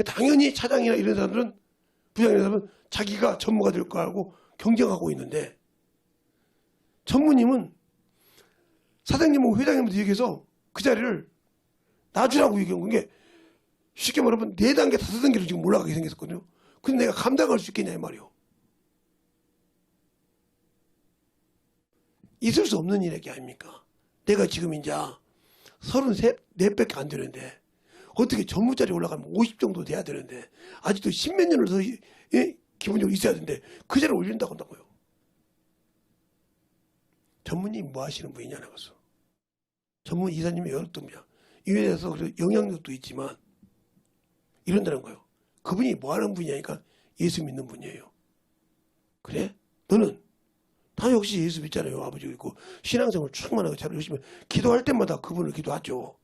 당연히 차장이나 이런 사람들은 부장이나 사람은 자기가 전무가 될 거 알고 경쟁하고 있는데 전무님은 사장님하고 회장님한테 얘기해서 그 자리를 놔주라고 얘기한 게 쉽게 말하면 4단계 5단계로 지금 올라가게 생겼거든요. 근데 내가 감당할 수 있겠냐 이 말이요. 있을 수 없는 일이 아닙니까? 내가 지금 이제 34밖에 안 되는데 어떻게 전무자리 올라가면 50 정도 돼야 되는데 아직도 10몇 년을 더 기본적으로 있어야 되는데 그 자리에 올린다고 한다고요. 전무님 뭐 하시는 분이냐는 것을. 전문 이사님의 여럿듭니다. 이에 대해서 영향력도 있지만 이런다는 거예요. 그분이 뭐 하는 분이냐니까 예수 믿는 분이에요. 그래? 너는 다 역시 예수 믿잖아요. 아버지가 있고 신앙생활 충만하게 잘 열심히 기도할 때마다 그분을 기도하죠.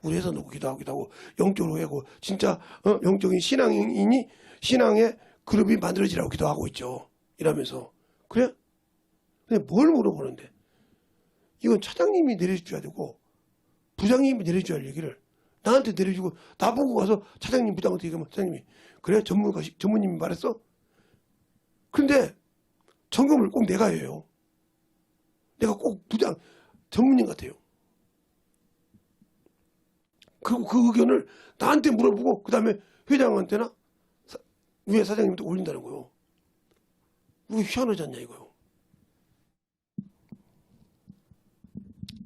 우리 회사 놓고 기도하기도 하고 영적으로 하고 진짜 영적인 신앙인이 신앙의 그룹이 만들어지라고 기도하고 있죠. 이러면서 그래? 근데 뭘 물어보는데 이건 차장님이 내려줘야 되고 부장님이 내려줘야 할 얘기를 나한테 내려주고 나보고 가서 차장님 부장한테 얘기하면 차장님이 그래? 전무님이 말했어? 근데 점검을 꼭 내가 해요. 내가 꼭 부장 전무님 같아요. 그 의견을 나한테 물어보고 그 다음에 회장한테나 위에 사장님한테 올린다는 거예요. 이거 희한하지 않냐 이거요.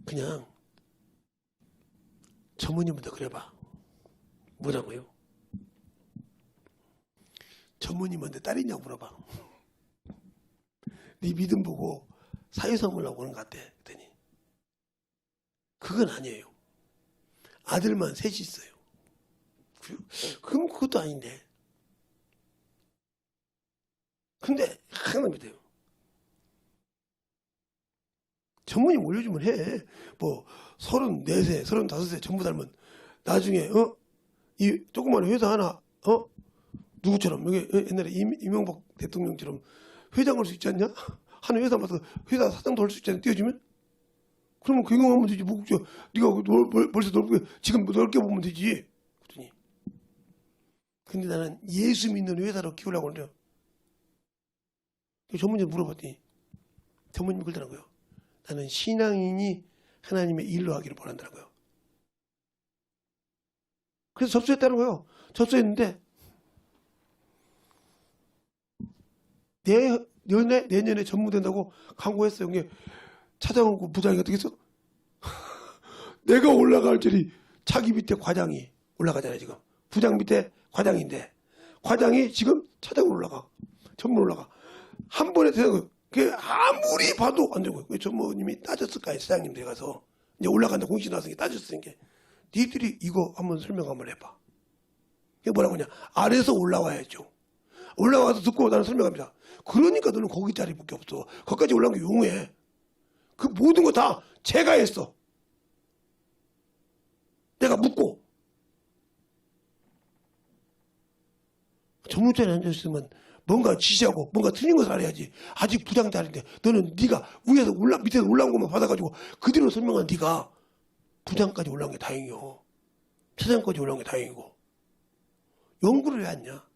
그냥 전무님부터 그래봐. 뭐라고요? 전무님한테 딸이냐고 물어봐. 네 믿음 보고 사회선물하고 오는 것 같아. 그랬더니 그건 아니에요. 아들만 셋이 있어요. 그럼 그것도 아닌데. 근데 하나 믿어요. 전문이 올려주면 해. 뭐 34세, 35세 전부 닮은 나중에 이 조그마한 회사 하나 누구처럼 여기 옛날에 이명박 대통령처럼 회장할 수 있지 않냐? 한 회사 맡아서 회사 사장도 할 수 있지 않냐? 띄워주면? 그러면 경영하면 되지. 뭐 네가 벌써 넓게 지금 넓게 보면 되지. 그러더니 근데 나는 예수 믿는 회사로 키우려고 하는데요. 전문님 물어봤더니 전문님이 그러더라는 거예요. 나는 신앙인이 하나님의 일로 하기를 원한다는 거예요. 그래서 접수했다는 거예요. 접수했는데 내년에 전무된다고 광고했어요. 이게 찾아오고 부장이 어떻게 했어? 내가 올라갈 줄이 자기 밑에 과장이 올라가잖아요. 지금 부장 밑에 과장인데 과장이 지금 차장으로 올라가. 전문 올라가. 한 번에 되는 그 아무리 봐도 안 되고 왜 전무님이 따졌을까요? 사장님 들어가서 이제 올라간다 공식 나왔으니까 따졌으니까 니들이 이거 한번 설명 한번 해봐. 이게 뭐라고 하냐? 아래서 올라와야죠. 올라와서 듣고 나는 설명합니다. 그러니까 너는 거기 자리밖에 없어. 거기까지 올라온 게 용해. 그 모든 거 다 제가 했어. 내가 묻고. 전문자에 앉아있으면 뭔가 지시하고 뭔가 틀린 것을 알아야지. 아직 부장 자리인데 너는 네가 위에서 밑에서 올라온 것만 받아가지고 그대로 설명한 네가 부장까지 올라온 게 다행이요. 차장까지 올라온 게 다행이고. 연구를 왜 하냐?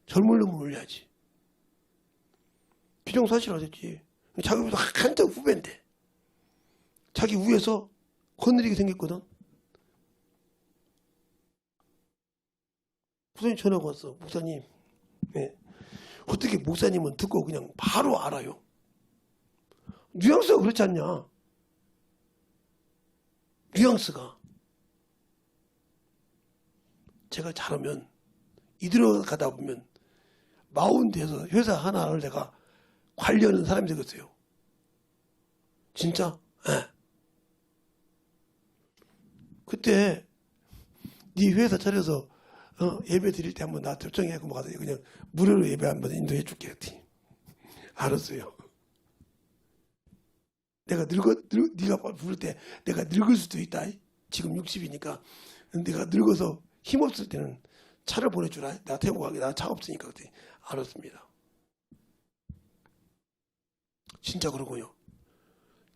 젊은 놈을 올려야지. 기정사실화됐지. 자기보다 한참 후배인데 자기 위에서 거느리게 생겼거든. 목사님 전화가 왔어. 목사님. 네. 어떻게 목사님은 듣고 그냥 바로 알아요? 뉘앙스가 그렇지 않냐? 뉘앙스가. 제가 잘하면 이대로 가다 보면 마운드에서 회사 하나를 내가 관리하는 사람이 되겠어요. 진짜? 네. 그때 네 회사 차려서 예배 드릴 때 한번 나 초청해갖고 가서 그냥 무료로 예배 한번 인도해 줄게. 알았어요. 내가 네가 부를 때 내가 늙을 수도 있다. 지금 60이니까 내가 늙어서 힘없을 때는 차를 보내주라. 나 태우고 가게. 나 차 없으니까. 그때 알았습니다. 진짜 그러고요.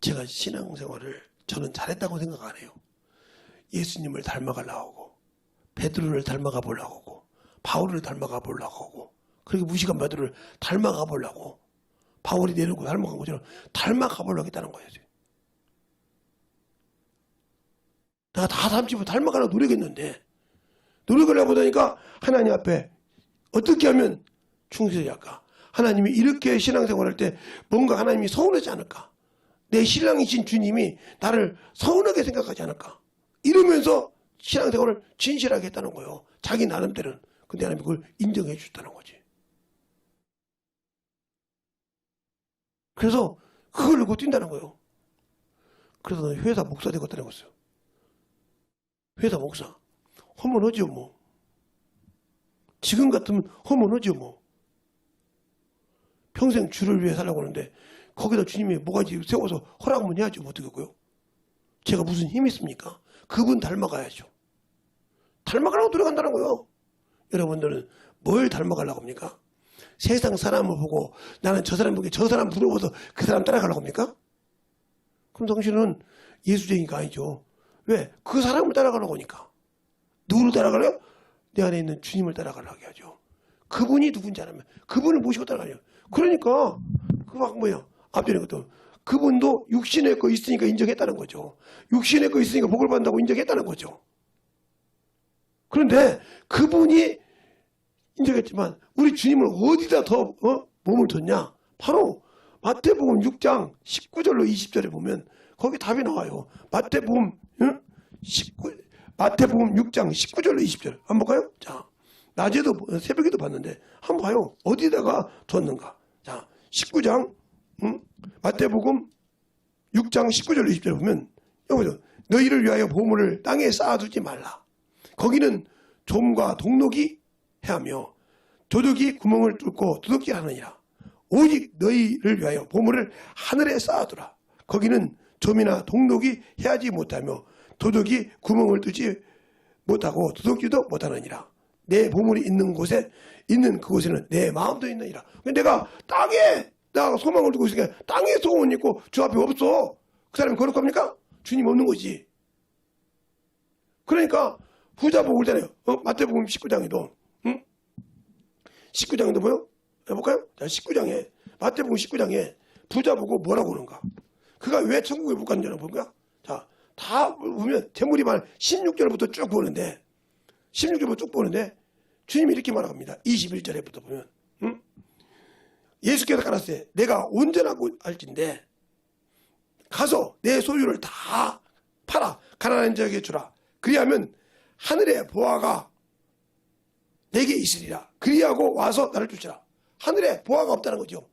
제가 신앙생활을 저는 잘했다고 생각 안 해요. 예수님을 닮아가려고 하고 베드로를 닮아가 보려고 하고 바울을 닮아가 보려고 하고 그렇게 무식한 베드로를 닮아가 보려고 바울이 내려오고 닮아간 것처럼 닮아가 보려고 했다는 거예요. 내가 다 닮지만 닮아가려고 노력했는데 노력을 해보다니까 하나님 앞에 어떻게 하면 충실히 할까? 하나님이 이렇게 신앙생활할 때 뭔가 하나님이 서운하지 않을까? 내 신랑이신 주님이 나를 서운하게 생각하지 않을까? 이러면서 신앙생활을 진실하게 했다는 거예요. 자기 나름대로는. 근데 하나님이 그걸 인정해 주셨다는 거지. 그래서 그걸 놓고 뛴다는 거예요. 그래서 너는 회사 목사 되겠다는 거였어요. 회사 목사. 허문하죠 뭐. 지금 같으면 허문하죠 뭐. 평생 주를 위해 살라고 하는데 거기다 주님이 뭐가지 세워서 허락만 해야지 뭐 어떻겠고요. 제가 무슨 힘이 있습니까? 그분 닮아가야죠. 닮아가려고 들어간다는 거예요. 여러분들은 뭘 닮아가려고 합니까? 세상 사람을 보고 나는 저 사람 보기 저 사람 부러워서 그 사람 따라가려고 합니까? 그럼 당신은 예수쟁이가 아니죠. 왜? 그 사람을 따라가려고 하니까. 누구를 따라가려요? 내 안에 있는 주님을 따라가려고 하죠. 그분이 누군지 알면 그분을 모시고 따라가요. 그러니까 그막 뭐야? 앞전에 것도 그분도 육신의 거 있으니까 인정했다는 거죠. 육신의 거 있으니까 복을 받는다고 인정했다는 거죠. 그런데 그분이 인정했지만 우리 주님을 어디다 더 몸을 뒀냐? 바로 마태복음 6장 19절로 20절에 보면 거기 답이 나와요. 마태복음 6장 19절로 20절 한번 볼까요? 자, 낮에도 새벽에도 봤는데 한번 봐요. 어디다가 뒀는가? 자, 19장 마태복음 6장 19절로 20절 보면 여기서 너희를 위하여 보물을 땅에 쌓아두지 말라. 거기는 좀과 동록이 해하며 도둑이 구멍을 뚫고 두둑질 하느니라. 오직 너희를 위하여 보물을 하늘에 쌓아두라. 거기는 좀이나 동록이 해하지 못하며 도둑이 구멍을 뚫지 못하고 두둑질도 못하느니라. 내 보물이 있는 곳에 있는 그곳에는 내 마음도 있느니라. 내가 땅에 나 소망을 두고 있으니까 땅에 소원이 있고 주 앞에 없어. 그 사람이 거룩합니까? 주님 없는 거지. 그러니까 부자 보고 그러잖아요. 마태복음 19장에도 19장에도 뭐요? 해볼까요? 자, 19장에 마태복음 19장에 부자 보고 뭐라고 그러는가? 그가 왜 천국에 못 갔는지 볼까요? 자, 다 보면 재물이 많은 16절부터 쭉 보는데 16절부터 쭉 보는데 주님이 이렇게 말합니다. 21절에부터 보면 예수께서 가라사대 내가 온전하고 할진대 가서 내 소유를 다 팔아 가난한 자에게 주라. 그리하면 하늘의 보화가 내게 있으리라. 그리하고 와서 나를 쫓으라. 하늘에 보화가 없다는 거죠.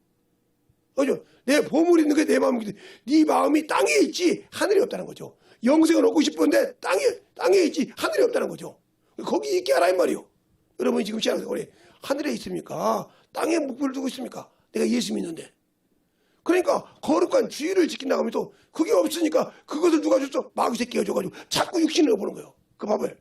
그죠? 내 보물이 있는 게 내 마음이거든. 네 마음이 땅에 있지 하늘에 없다는 거죠. 영생을 얻고 싶은데 땅에 있지 하늘에 없다는 거죠. 거기 있게 하라 이 말이요. 여러분이 지금 신앙생활에 하늘에 있습니까? 땅에 목표를 두고 있습니까? 내가 예수 믿는데. 그러니까 거룩한 주의를 지킨다고 하면 또 그게 없으니까 그것을 누가 줬어? 마귀 새끼가 줘가지고 자꾸 육신을 보는 거예요. 그 밥을.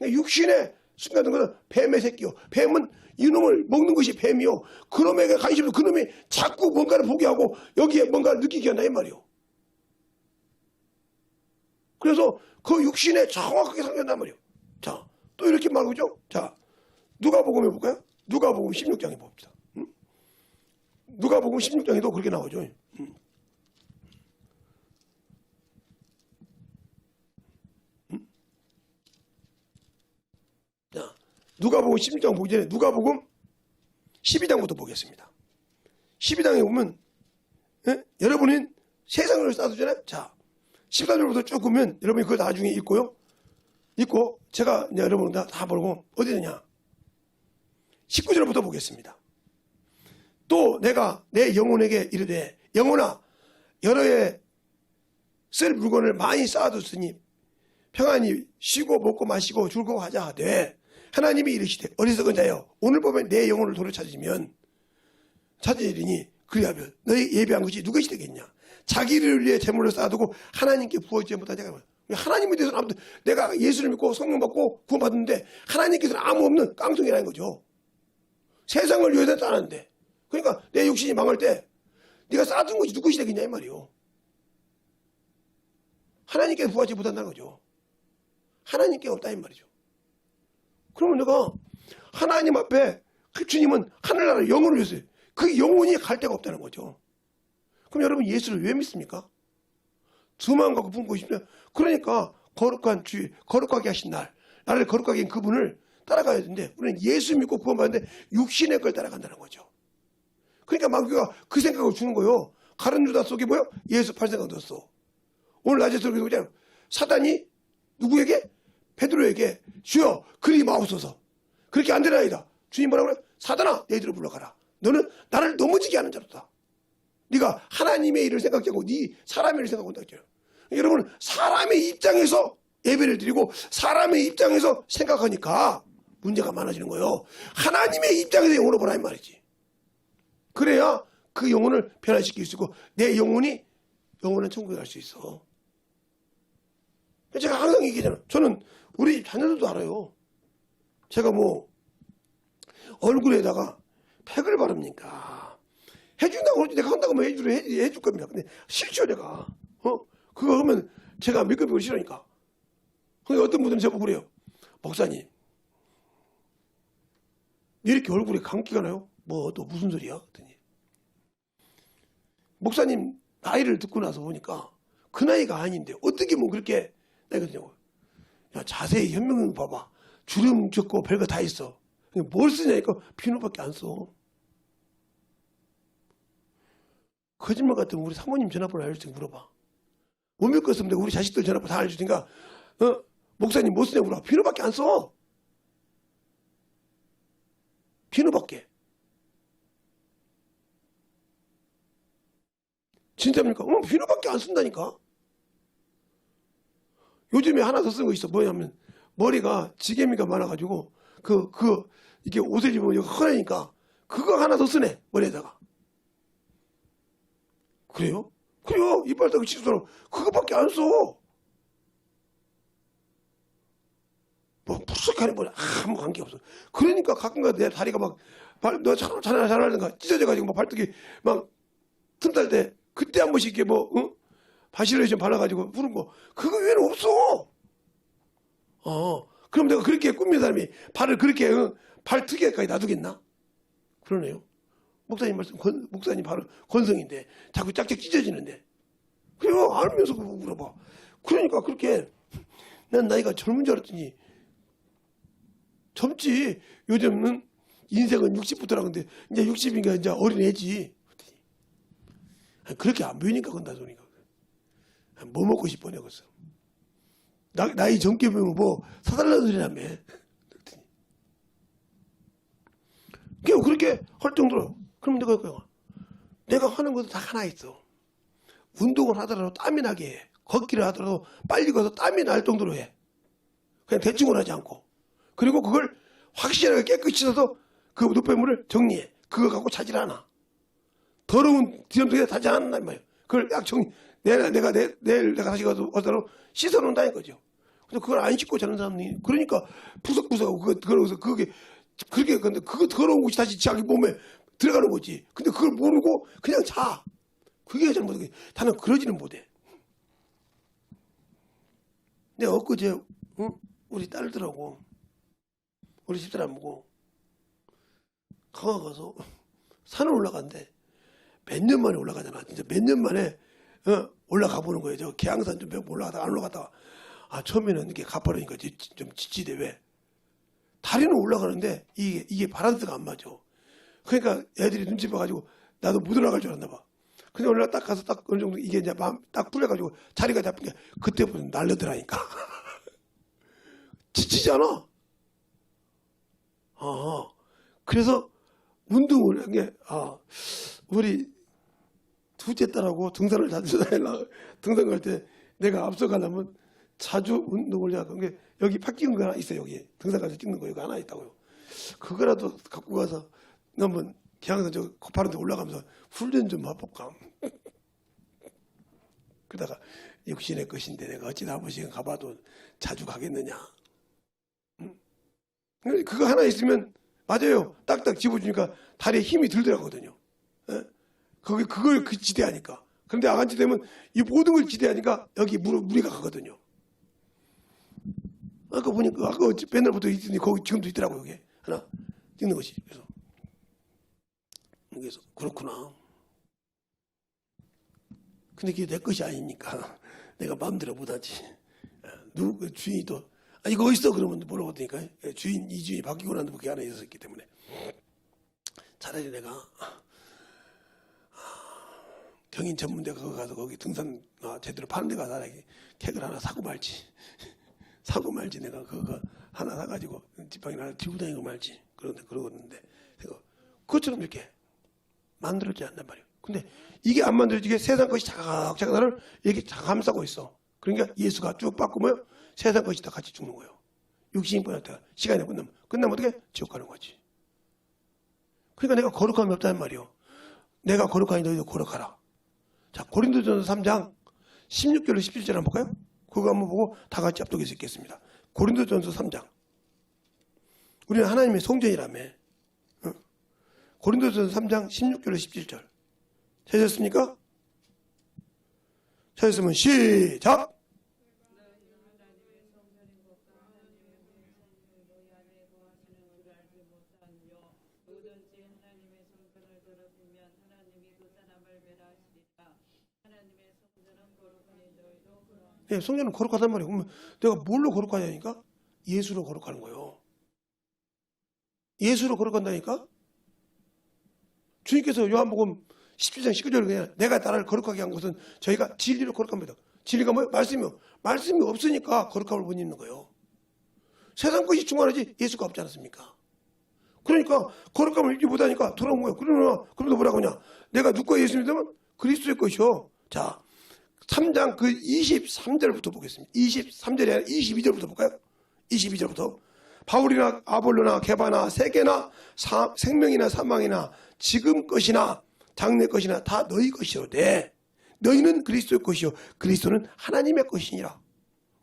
육신에 순간적인 것은 뱀의 새끼요. 뱀은 이놈을 먹는 것이 뱀이요. 그놈에게 관심도 그놈이 자꾸 뭔가를 보게 하고 여기에 뭔가를 느끼게 한다 이 말이요. 그래서 그 육신에 정확하게 상견단 말이요. 자, 또 이렇게 말하죠. 자, 누가복음 해볼까요? 누가복음 16장에 봅시다. 누가복음 16장에도 그렇게 나오죠. 자, 누가복음 16장 보기 전에 누가복음 12장부터 보겠습니다. 12장에 보면 여러분은 세상을 쌓아두잖아요. 자, 14절부터 쭉 보면 여러분이 그거 나중에 읽고요. 읽고 제가 여러분 다 보고 어디 되냐. 19절부터 보겠습니다. 또 내가 내 영혼에게 이르되 영혼아 여러 해 쓸 물건을 많이 쌓아뒀으니 평안히 쉬고 먹고 마시고 즐거워 하자 하되 하나님이 이르시되 어리석은 자여 오늘 보면 내 영혼을 도로 찾으리니 그리하면 너희 예비한 것이 누구시 되겠냐. 자기를 위해 재물을 쌓아두고 하나님께 부어주지 못하자. 하나님에 대해서는 아무튼 내가 예수를 믿고 성령 받고 구원받는데 하나님께서는 아무 없는 깡통이라는 거죠. 세상을 위해서 따는데 그러니까 내 육신이 망할 때 네가 쌓아둔 것이 누구시 되겠냐 이 말이요. 하나님께 부하지 못한다는 거죠. 하나님께 없다 이 말이죠. 그러면 내가 하나님 앞에 그 주님은 하늘나라 영혼을 위해서 그 영혼이 갈 데가 없다는 거죠. 그럼 여러분 예수를 왜 믿습니까? 두만 갖고 품고 싶으면 그러니까 거룩한 주의 거룩하게 하신 나를 거룩하게 한 그분을 따라가야 되는데 우리는 예수 믿고 구원받는데 육신의 걸 따라간다는 거죠. 그러니까 마귀가 그 생각을 주는 거예요. 가룟 유다 속에 뭐요? 예수 팔 생각 넣었어. 오늘 낮에 들어보잖아요. 사단이 누구에게? 베드로에게 주여 그리 마옵소서. 그렇게 안 되나이다. 주님 뭐라고 그래? 사단아 내 뒤로 물러가라. 너는 나를 넘어지게 하는 자로다. 네가 하나님의 일을 생각하지 않고 네 사람의 일을 생각한다 했잖아요. 여러분 사람의 입장에서 예배를 드리고 사람의 입장에서 생각하니까 문제가 많아지는 거예요. 하나님의 입장에서 영혼을 보라 이 말이지. 그래야 그 영혼을 변화시킬 수 있고 내 영혼은 천국에 갈 수 있어. 제가 항상 얘기하잖아요. 저는 우리 자녀들도 알아요. 제가 뭐 얼굴에다가 팩을 바릅니까? 해준다고 그러지. 내가 한다고 하면 해줄 겁니다. 근데 싫죠 내가. 그거 하면 제가 밀급이 싫으니까. 근데 어떤 분들은 저보고 그래요. 목사님 이렇게 얼굴에 감기가 나요? 뭐 또 무슨 소리야? 그랬더니 목사님 나이를 듣고 나서 보니까 그 나이가 아닌데 어떻게 뭐 그렇게 나이가 드냐고. 야 자세히 현명히 봐봐. 주름 적고 별거 다 있어. 뭘 쓰냐니까 비누밖에 안 써. 거짓말 같으면 우리 사모님 전화번호 알려줄 테니까 물어봐. 못 믿고 있으면 내가 우리 자식들 전화번호 다 알려줄 테니까 목사님 뭐 쓰냐고 물어봐. 비누밖에 안 써. 비누밖에. 진짜입니까? 비누밖에 안 쓴다니까. 요즘에 하나 더 쓰는 거 있어. 뭐냐면 머리가 지게미가 많아가지고 이게 옷을 입으면 여기 허하니까 그거 하나 더 쓰네 머리에다가. 그래요? 그래요. 이빨 닦고 칫솔 그거밖에 안 써. 뭐 푸석하네 뭐냐 아무 관계 없어. 그러니까 가끔가다 내 다리가 너 잘하는가 찢어져가지고 막 발톱이 막 틈탈 때 그때 한 번씩 이렇게 바시레이션 발라가지고 부른 거 그거 외에는 없어. 그럼 내가 그렇게 꾸민 사람이 발을 그렇게 발 특이하게까지 놔두겠나? 그러네요. 목사님 말씀 목사님 발은 건성인데 자꾸 짝짝 찢어지는데 그래요. 알면서 그거 물어봐. 그러니까 그렇게 난 나이가 젊은 줄 알았더니 젊지. 요즘은 인생은 60부터라 근데 이제 60인가 이제 어린애지. 그렇게 안 보이니까 건다 소리가. 뭐 먹고 싶어 내가 그랬어. 나이 젊게 보면 뭐 사달라는 소리라며. 그렇게 할 정도로. 그럼 내가 하는 것도 다 하나 있어. 운동을 하더라도 땀이 나게 해. 걷기를 하더라도 빨리 걷어서 땀이 날 정도로 해. 그냥 대충은 하지 않고. 그리고 그걸 확실하게 깨끗이 씻어서 그 노폐물을 정리해. 그거 갖고 차질 않아. 더러운 뒤염통에 타지 않는단 말이에요. 그걸 약 내일 내가 다시 가서 씻어 놓는다는 거죠. 근데 그걸 안 씻고 자는 사람이 그러니까 푸석푸석하고 그러고서 그게 그렇게 근데 그거 더러운 것이 다시 자기 몸에 들어가는 거지. 근데 그걸 모르고 그냥 자. 그게 잘못된 게 나는 그러지는 못해. 내가 엊그제 우리 딸들하고 우리 집사람 보고 강화 가서 산을 올라갔는데 몇 년 만에 올라가잖아. 진짜 몇 년 만에 올라가 보는 거예요. 저 계양산 좀 올라가다가 안 올라갔다가 처음에는 이렇게 가파르니까 좀 지치대. 왜? 다리는 올라가는데 이게 바란스가 안 맞아. 그러니까 애들이 눈치 봐가지고 나도 못 올라갈 줄 알았나 봐. 근데 올라가 딱 가서 딱 어느 정도 이게 이제 마음 딱 풀려가지고 자리가 잡힌 게 그때부터 날려더라니까. 지치잖아. 그래서 운동을 한 게 우리 둘째 딸하고 등산을 자주 다니려고 등산 갈 때 내가 앞서가려면 자주 운동을 해야 하는 게 여기 팍 찍은 거 하나 있어요. 여기 등산 가서 찍는 거 여기 하나 있다고요. 그거라도 갖고 가서 한번 계양산 저 고파른 데 올라가면서 훈련 좀 해볼까. 그러다가 육신의 것인데 내가 어찌나 한 번씩은 가봐도 자주 가겠느냐. 그거 하나 있으면 맞아요. 딱딱 집어주니까 다리에 힘이 들더라거든요. 그걸 지대하니까. 그런데 아간지 되면 이 모든 걸 지대하니까 여기 무리가 가거든요. 아까 보니까 아까 맨날부터 있더니 거기 지금도 있더라고요. 여기 하나 찍는 것이. 그래서 그렇구나. 근데 그게 내 것이 아니니까 내가 마음대로 못하지. 누구 주인이 또 이거 어딨어? 그러면 물어보니까 이 주인이 바뀌고 난 뒤에 그게 하나 있었기 때문에 차라리 내가 경인 전문대 그거 가서 거기 등산 제대로 파는 데 가서 객을 하나 사고 말지. 사고 말지. 내가 그거 하나 사가지고 지팡이 하나 들고 다니고 말지. 그러는데 그것처럼 이렇게 만들어지지 않단 말이에요. 근데 이게 안 만들어지게 세상 것이 자각자각 나를 이렇게 감싸고 있어. 그러니까 예수가 쭉 바꾸면 세상 것이 다 같이 죽는 거예요. 육신이 보냈다가 시간이 끝나면 어떻게? 지옥 가는 거지. 그러니까 내가 거룩함이 없다는 말이에요. 내가 거룩하니 너희도 거룩하라. 자, 고린도전서 3장 16절로 17절 한번 볼까요? 그거 한번 보고 다 같이 합독해서 읽겠습니다. 고린도전서 3장. 우리는 하나님의 성전이라며. 고린도전서 3장 16절로 17절. 찾으셨습니까? 찾으셨으면 시작! 네, 성전은 거룩하단 말이에요. 그러면 내가 뭘로 거룩하냐니까? 예수로 거룩하는 거예요. 예수로 거룩한다니까? 주님께서 요한복음 17장 19절에 그냥 내가 나라를 거룩하게 한 것은 저희가 진리로 거룩합니다. 진리가 뭐예요? 말씀이요. 말씀이 없으니까 거룩함을 못 입는 거예요. 세상 것이 충만하지 예수가 없지 않았습니까? 그러니까 거룩함을 입지 못하니까 돌아온 거예요. 그러면 뭐라고 하냐? 내가 누가 예수 믿으면 그리스도의 것이요. 자, 3장 그 23절부터 보겠습니다. 23절이 아니라 22절부터 볼까요? 22절부터. 바울이나 아볼로나 게바나 세계나 생명이나 사망이나 지금 것이나 장래 것이나 다 너희 것이로되 너희는 그리스도의 것이요 그리스도는 하나님의 것이니라.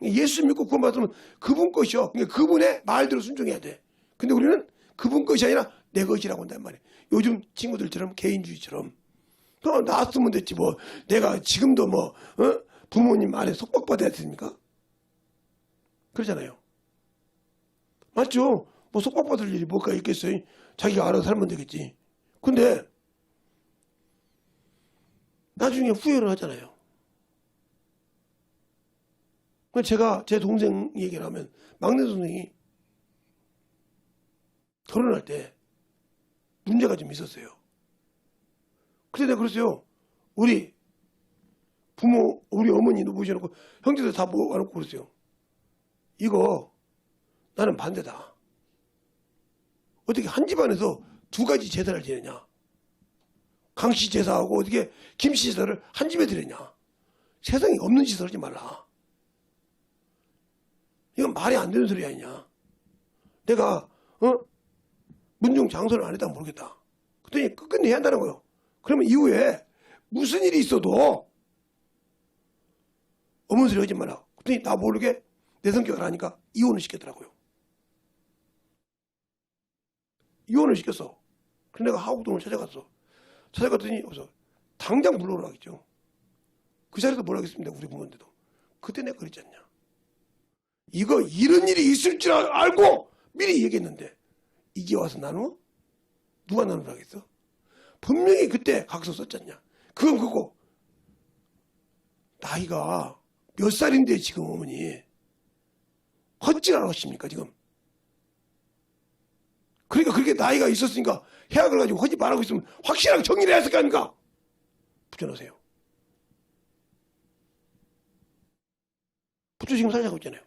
예수 믿고 구원받으면 그분 것이요. 그러니까 그분의 말대로 순종해야 돼. 근데 우리는 그분 것이 아니라 내 것이라고 한단 말이에요. 요즘 친구들처럼 개인주의처럼 나왔으면 됐지 뭐 내가 지금도 부모님 말에 속박받아야 됩니까? 그러잖아요. 맞죠? 뭐 속박받을 일이 뭐가 있겠어요? 자기가 알아서 살면 되겠지. 근데 나중에 후회를 하잖아요. 제가 제 동생 얘기를 하면 막내 동생이 결혼할 때 문제가 좀 있었어요. 그때 내가 그랬어요. 우리 부모, 우리 어머니도 모셔놓고 형제들 다 모아놓고 그랬어요. 이거 나는 반대다. 어떻게 한 집안에서 두 가지 제사를 지내냐. 강씨 제사하고 어떻게 김씨 제사를 한 집에 드리냐. 세상에 없는 짓을 하지 말라. 이건 말이 안 되는 소리 아니냐. 내가 문중 장소를 안 했다면 모르겠다. 그랬더니 끝끝내 해야 한다는 거예요. 그러면 이후에 무슨 일이 있어도 어머니 소리 하지 마라. 그랬더니 나 모르게 내 성격을 하니까 이혼을 시켰더라고요. 이혼을 시켰어. 그래서 내가 하구동을 찾아갔더니 당장 불러오라 하겠죠. 그 자리에서 뭐라 하겠습니다. 우리 부모인데도. 그때 내가 그랬지 않냐. 이거 이런 일이 있을 줄 알고 미리 얘기했는데 이게 와서 나누어? 누가 나누라 하겠어? 분명히 그때 각서 썼잖냐. 그건 그거. 나이가 몇 살인데 지금 어머니 헛짓을 하십니까 지금. 그러니까 그렇게 나이가 있었으니까 해악을 가지고 헛짓 말하고 있으면 확실하게 정리를 해야 했을 거 아닙니까? 부처하세요. 부처 지금 살자고 있잖아요.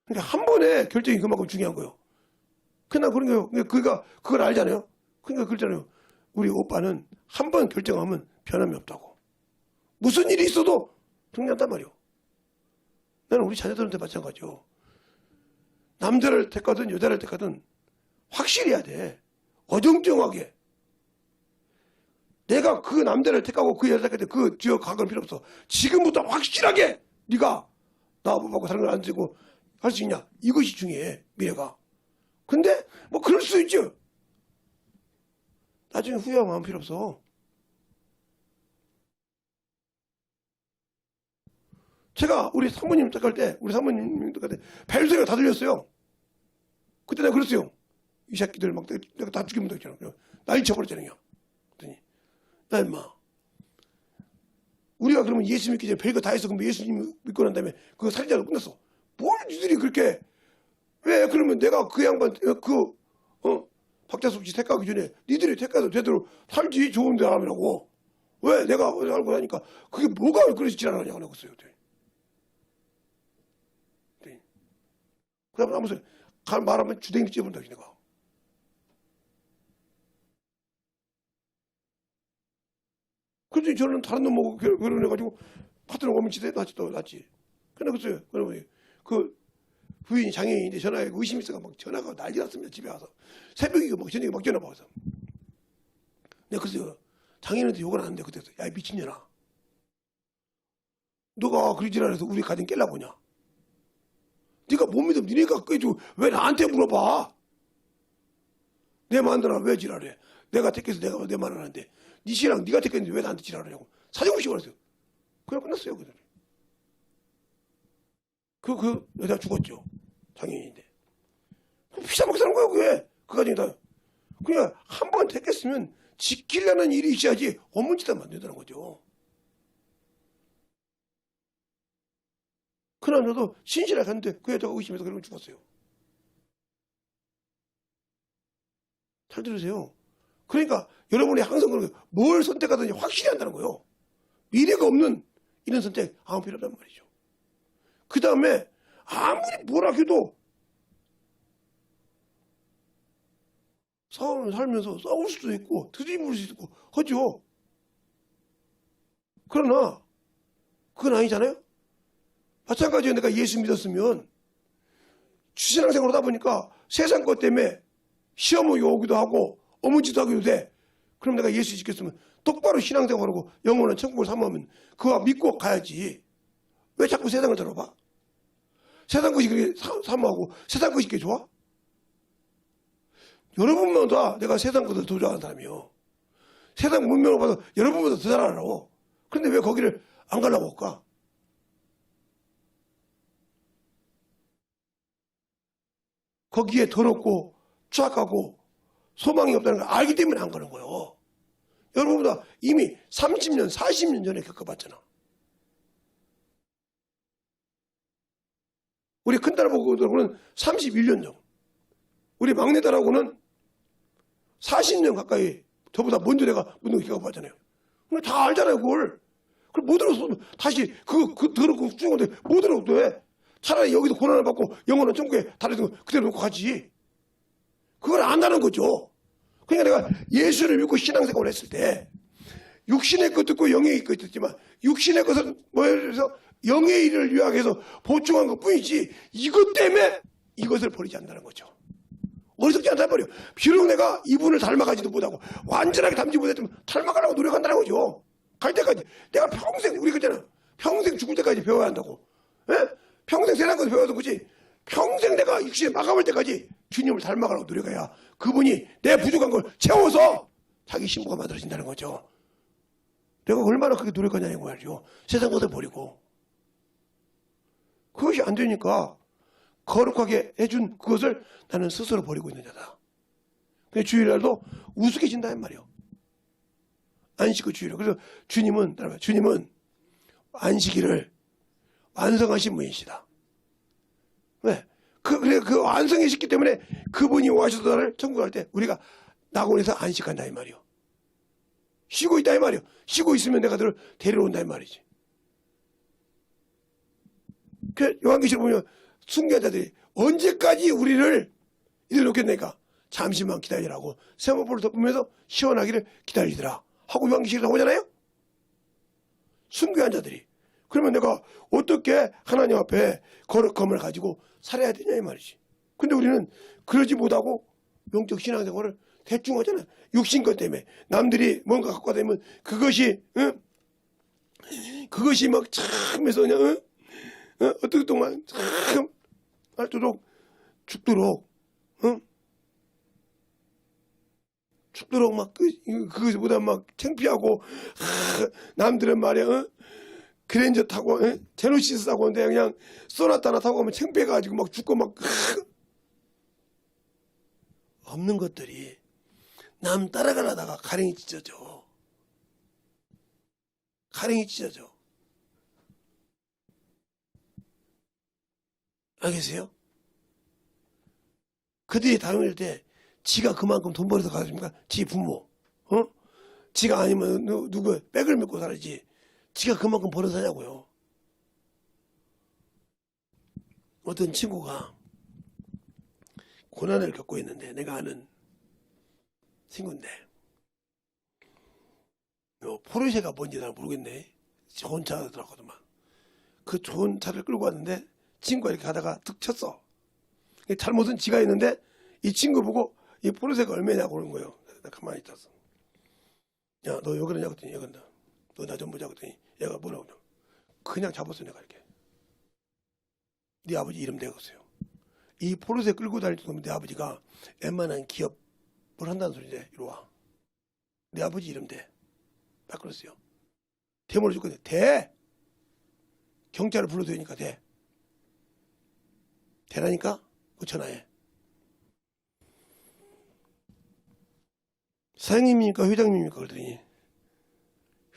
그러니까 한 번에 결정이 그만큼 중요한 거예요. 그냥 그런 거예요. 그러니까 그걸 알잖아요. 그러니까 그러잖아요. 우리 오빠는 한 번 결정하면 변함이 없다고. 무슨 일이 있어도 정리한단 말이에요. 나는 우리 자녀들한테 마찬가지요. 남자를 택하든 여자를 택하든 확실히 해야 돼. 어정쩡하게. 내가 그 남자를 택하고 그 여자를 택할 때 그 지역 가건 필요 없어. 지금부터 확실하게 네가 나 보고 사는 걸 안 쓰고 할 수 있냐. 이것이 중요해. 미래가. 근데 뭐 그럴 수 있죠. 나중에 후회하면 아무 필요 없어. 제가 우리 사모님 택할 때 벨소리가 다 들렸어요. 그때 내가 그랬어요. 이 새끼들 막 내가 다 죽이면 되잖아. 날 쳐버렸잖아요. 그랬더니 나 임마 우리가 그러면 예수 믿기 전에 별거 다 했어. 그럼 예수님 믿고 난 다음에 그거 살인자로 끝났어. 뭘 니들이 그렇게 왜 그러면 내가 그 양반 박자숙 씨 택하기 전에 니들이 택해도 되도록 살지 좋은 사람이라고 왜 내가 알고 나니까 그게 뭐가 그래서 지랄하냐고 그랬어요. 다음에 아무 소리 말하면 주댕이 찌본다 내가. 그래서 저는 다른 놈하고 결혼해가지고 파트너 오면 지대 낫지. 근데 그랬어요. 그러면 그 부인이 장애인인데 전화에 의심이 있어가 막 전화가 난리 났습니다. 집에 와서 새벽이고 막 저녁에 막 전화 받아서. 내가 그래서 장애인한테 욕을 하는데 그때 야 미친년아, 너가 그리 지랄해서 우리 가정 깰라고 하냐? 네가 못 믿으면 니네가 깨줘. 왜 나한테 물어봐? 내 마누라 왜 지랄해? 내가 택해서 내가 내 말을 하는데 네 신랑 네가 택했는데 왜 나한테 지랄하냐고 사정없이 그랬어요. 그냥 끝났어요. 그 여자 죽었죠. 장애인인데. 비싸먹게 사는 거야 그게. 그 가정이 다. 그냥 한 번 택했으면 지키려는 일이 있어야지 업문짓을 만든다는 거죠. 그날 저도 신실하게 갔는데 그 여자가 의심해서 그러면 죽었어요. 잘 들으세요. 그러니까 여러분이 항상 그런 거예요. 뭘 선택하든지 확실히 한다는 거예요. 미래가 없는 이런 선택 아무 필요 없단 말이죠. 그 다음에 아무리 뭐라 해도 살면서 싸울 수도 있고 들이물 수도 있고 하죠. 그러나 그건 아니잖아요. 마찬가지로 내가 예수 믿었으면 신앙생활 하다 보니까 세상 것 때문에 시험이 오기도 하고 어문지도 하기도 돼. 그럼 내가 예수 지켰으면 똑바로 신앙생활하고 영원한 천국을 사모하면 그와 믿고 가야지. 왜 자꾸 세상을 들어봐? 세상 것이 그렇게 사모하고 세상 것이 그렇게 좋아? 여러분보다 내가 세상 것을 더 좋아하는 사람이요. 세상 문명을 봐서 여러분보다 더 잘 알아. 그런데 왜 거기를 안 가려고 할까? 거기에 더럽고 추악하고 소망이 없다는 걸 알기 때문에 안 가는 거예요. 여러분보다 이미 30년, 40년 전에 겪어봤잖아. 우리 큰딸하고는 31년 전. 우리 막내딸하고는 40년 가까이 저보다 먼저 내가 운동 겪어봤잖아요. 근데 다 알잖아요, 그걸. 그걸 못 들었으면 다시 그 더럽고 쭉 건데 못 들어도 돼. 차라리 여기서 고난을 받고 영원한 천국에 다리는 거 그대로 놓고 가지. 그걸 안다는 거죠. 그러니까 내가 예수를 믿고 신앙생활을 했을 때 육신의 것도 있고 영의 것도 있지만 육신의 것은 뭐해서 영의 일을 위하여서 보충한 것뿐이지 이것 때문에 이것을 버리지 않는다는 거죠. 어리석지 않단 말이에요. 비록 내가 이분을 닮아가지도 못하고 완전하게 닮지 못했지만 닮아가려고 노력한다는 거죠. 갈 때까지 내가 평생 우리 그잖아 평생 죽을 때까지 배워야 한다고. 에? 평생 세상 것을 배워야 하는 거지. 평생 내가 육신에 마감할 때까지 주님을 닮아가려고 노력해야 그분이 내 부족한 걸 채워서 자기 신부가 만들어진다는 거죠. 내가 얼마나 그렇게 노력하냐는 거죠. 세상 것을 버리고. 그것이 안 되니까 거룩하게 해준 그것을 나는 스스로 버리고 있는 자다. 그래서 주일날도 우스개진다는 말이에요. 안식구 주일날. 그래서 주님은 안식일을 완성하신 분이시다. 왜? 그 완성이셨기 때문에 그분이 오셔서 나를 천국 갈 때 우리가 낙원에서 안식한다 이 말이요. 쉬고 있다 이 말이요. 쉬고 있으면 내가 너를 데리러 온다 이 말이지. 그 요한계시록 보면 순교자들이 언제까지 우리를 이들 놓겠냐니까 잠시만 기다리라고 세마포를 덮으면서 시원하기를 기다리더라 하고 요한계시록 나오잖아요. 순교한 자들이. 그러면 내가 어떻게 하나님 앞에 거룩함을 가지고 살아야 되냐 이 말이지. 근데 우리는 그러지 못하고 영적 신앙생활을 대충 하잖아요. 육신것 때문에 남들이 뭔가 갖고 다니면 그것이 그것이 막 참 해서 그냥 어떻게 동안 참 알도록 죽도록 죽도록 막 그것보다 막 창피하고 남들은 말이야 그랜저 타고 제노시스 타고 오는데 그냥 소나타나 타고 가면 창피해가지고 막 죽고 막 없는 것들이 남 따라가려다가 가랭이 찢어져. 가랭이 찢어져. 알겠어요? 그들이 다름일 때 지가 그만큼 돈 벌어서 가십니까? 지 부모, 지가 아니면 누구 백을 믿고 살지. 지가 그만큼 벌어서 하냐고요. 어떤 친구가 고난을 겪고 있는데, 내가 아는 친구인데, 포르쉐가 뭔지 난 모르겠네. 좋은 차더라고만. 그 좋은 차를 끌고 왔는데 친구가 이렇게 가다가 툭 쳤어. 잘못은 지가 했는데 이 친구 보고 이 포르쉐가 얼마냐고 그러는 거예요. 나 가만히 있었어. 야, 너 왜 그러냐고 했더니, 얘가 너 나 좀 보자고 했더니 얘가 뭐라고 그러냐. 그냥 잡았어, 내가 이렇게. 네 아버지 이름 대었어요. 이 포르쉐 끌고 다닐 때면 내 아버지가 웬만한 기업을 한다는 소리인데, 이리 와. 내 아버지 이름 대. 딱 그랬어요. 대모를 줄 건데, 대! 경찰을 불러도 되니까 대. 대라니까? 그 전화해. 사장님입니까? 회장님입니까? 그러더니,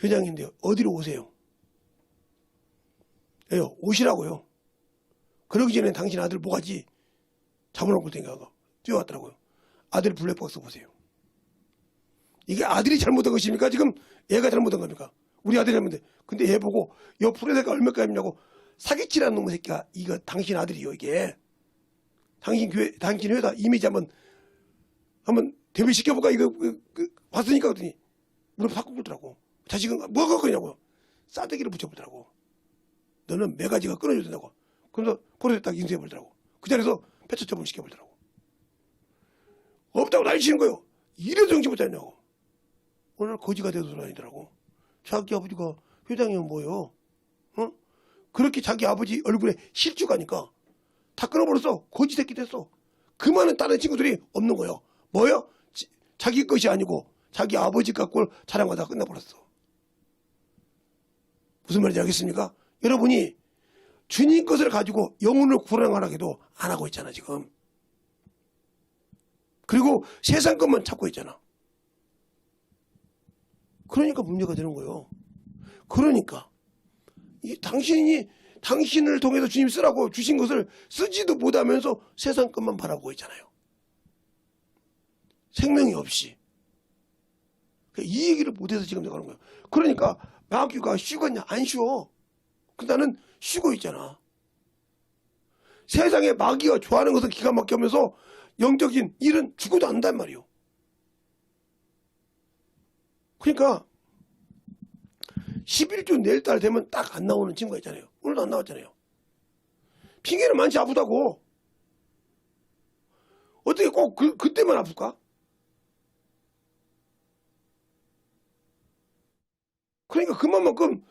회장인데요. 어디로 오세요? 예요. 오시라고요. 그러기 전에 당신 아들 뭐가지 잡아놓고 댕겨가 뛰어왔더라고요. 아들 블랙박스 보세요. 이게 아들이 잘못한 것입니까? 지금 얘가 잘못한 겁니까? 우리 아들이 잘못해. 근데 얘 보고 여 프로세가 얼마까지냐고 사기치라는 놈의 새끼야. 이거 당신 아들이요, 이게. 당신 교회, 당신 회사 이미지 한번 데뷔시켜볼까? 이거 봤으니까 그랬더니 무릎 팍 꿇더라고. 자식은 뭐가 거냐고요. 싸대기를 붙여보더라고. 너는 매가지가 끊어줘야 된다고. 그래서 포르쉐 딱 인수해버리더라고. 그 자리에서 폐차 처분을 시켜버리더라고. 없다고 난리치는 거예요. 이래도 정신 못 차리냐고. 오늘 거지가 돼서 돌아다니더라고. 자기 아버지가 회장이면 뭐예요? 어? 그렇게 자기 아버지 얼굴에 실주가니까 다 끊어버렸어. 거지 새끼 됐어. 그 많은 다른 친구들이 없는 거예요. 뭐예요? 자기 것이 아니고 자기 아버지 갖고 자랑하다가 끝나버렸어. 무슨 말인지 알겠습니까? 여러분이 주님 것을 가지고 영혼을 구원하라 해도 안 하고 있잖아, 지금. 그리고 세상 것만 찾고 있잖아. 그러니까 문제가 되는 거예요. 그러니까 당신을 통해서 주님 쓰라고 주신 것을 쓰지도 못하면서 세상 것만 바라보고 있잖아요. 생명이 없이. 이 얘기를 못해서 지금 내가 하는 거예요. 그러니까 마귀가 쉬겠냐? 안 쉬어. 근데 나는 쉬고 있잖아. 세상에 마귀가 좋아하는 것은 기가 막히면서 영적인 일은 죽어도 안 한단 말이에요. 그러니까 11주 내일 달 되면 딱 안 나오는 친구가 있잖아요. 오늘도 안 나왔잖아요. 핑계는 많지 아프다고. 어떻게 꼭 그때만 아플까? 그러니까 그만큼